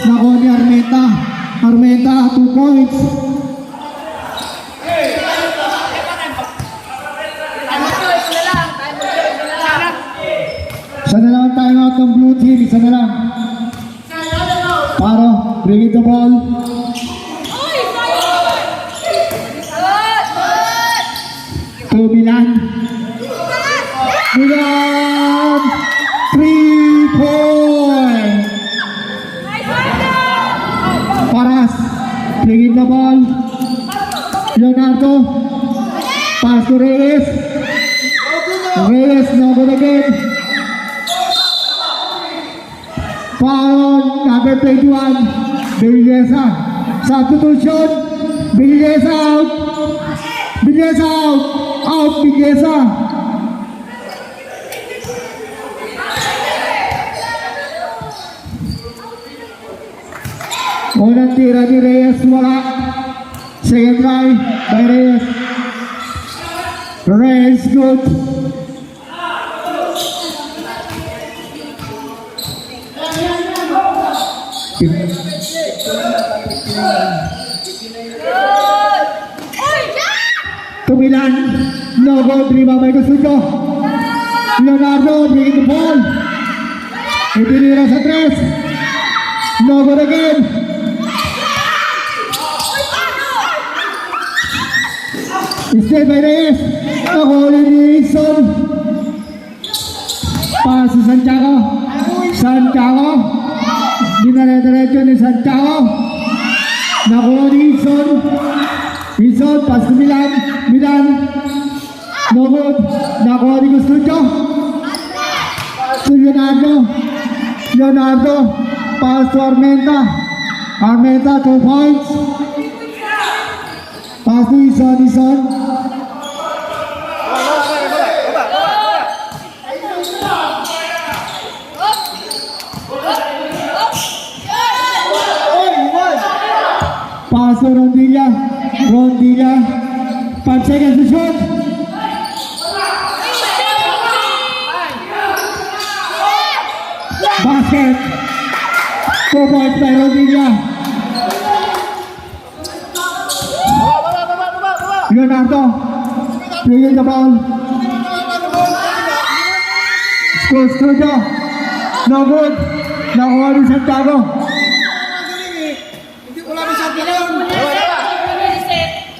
Nakuha ni Armenta, 2 points. Isa na lang tayo out ng blue team. Isa na lang. Paro, bringing the ball. To Milan. 3 points. Paras, bringing the ball. Leonardo, pass to Reyes, no good again. Foul, number 21, Bilyesa. Substitution, Bilyesa out. Bilyesa. Unang tira ni Reyes, wala. Second try by Reyes. Reyes, good. Tumilan, no goal, rebound by Custodio. Leonardo, bringing the ball. Itinira sa 3. No goal again. Stay by Reyes. Nahuli ni Ison. Pass si Santiago. Dinare-diretso ni Santiago. Nakuha ni Ison, pass to Milan. No good. Nakuha ni Custodio. To Leonardo. Pass to Armenta. 2 points. Pass to Ison. Pass to Rondilla. 5 seconds to shoot. Basket. 4 points by Rondilla. Leonardo, bringing the ball. Custodio, no good. Nakuha ni Santiago.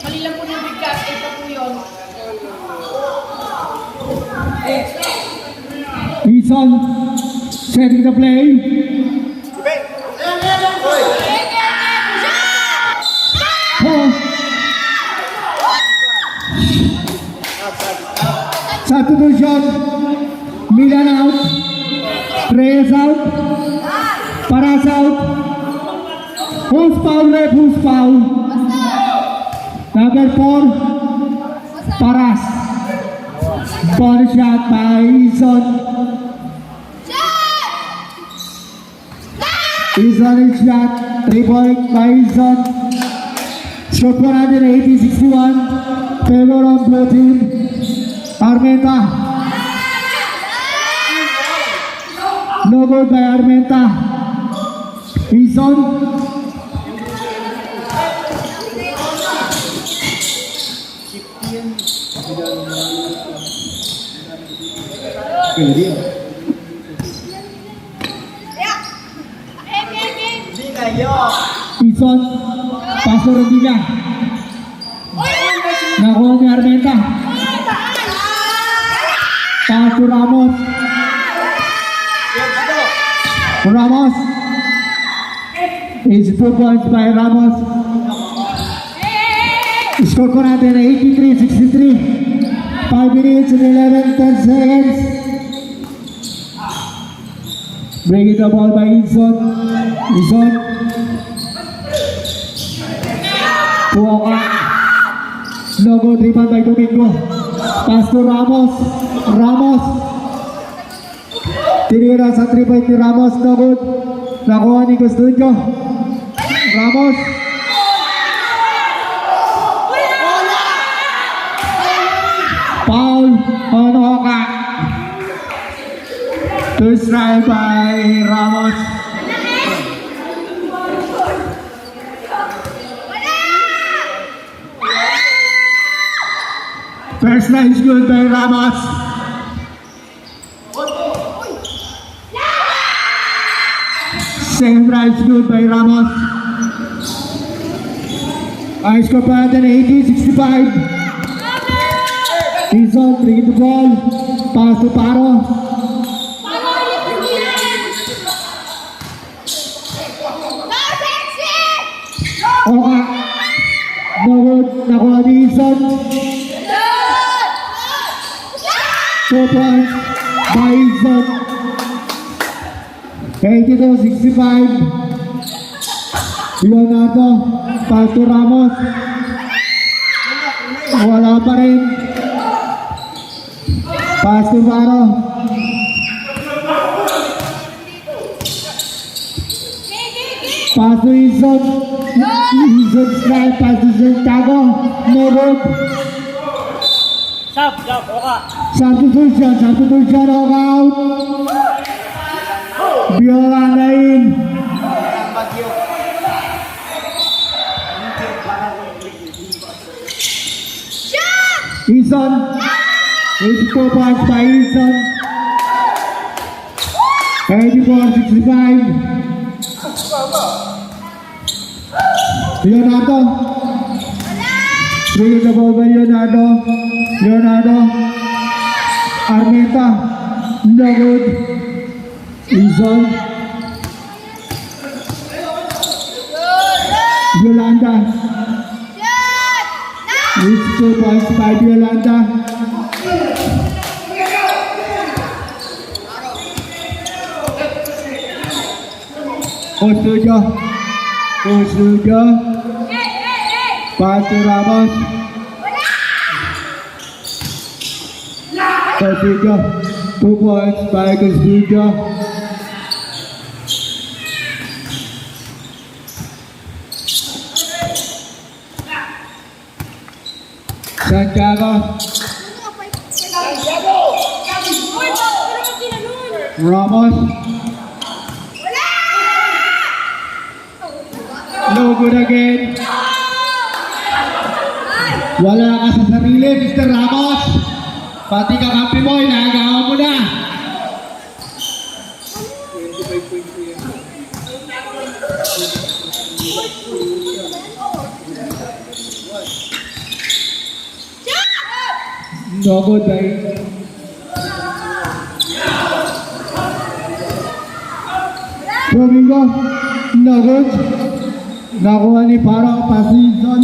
Mali lang po ng bigkas. Ito po yun. Ison, setting the play. Substitution. Milan out. Reyes out. Paras out. Who's foul? Number 4. Paras. Ball shot by Ison. Ison is shot. 3 points by Ison. Score 180-61. Favor of blue team. Armenta. No good by Armenta. Ison. Hindi Ison. Paso Rodilla. Nakuha ni Armenta. Paso Ramos. Ramos. Is 2 points by Ramos. Score ko natin ay 83-63. 5 minutes and 10 seconds. Bringing the ball by Ison. Ison. Puwaka. No good rebound by Domingo. Pass to Ramos. Ramos. Tinira sa 3-point ni Ramos. No good. Nakuha ni Custodio. Ramos. Foul on Oka. Two strike by Ramos. First line is good by Ramos. Second line is good by Ramos. I score pa natin 80-65. Ison, bring the ball. Pass to Paro. Oka. No good. Nakuha ni Ison. 2 points by Ison. 82-65. Leonardo. Pass to Ramos. Wala pa rin. Pass to Paro. Pass to Ison. Ison strike. Pass to Santiago. No good. Substitution. Oka out. Biolanda in. Ison. 84 points by Ison. 84-65. Leonardo. Bring the ball by Leonardo. Leonardo. Armenta. No good. Ison. Yolanda. It's 2 points by Yolanda. Custodio. Pass to Ramos. Custodio. 2 points by Custodio. Santiago. Ramos. No good again. Wala ka sa sarili, Mr. Ramos. Pati kakampi mo, inagawa mo na. No good, guys. Domingo, no good. Nakuha ni Paro, pass to Ison.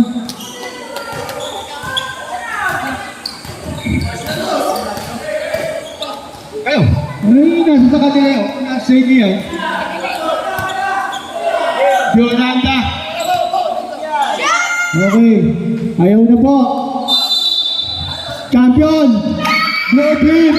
Kayo. Ay, nasa sa kanila yun. Nasa inyo yun. Yolanda. Okay. Ayaw na po. Champion. Blue team.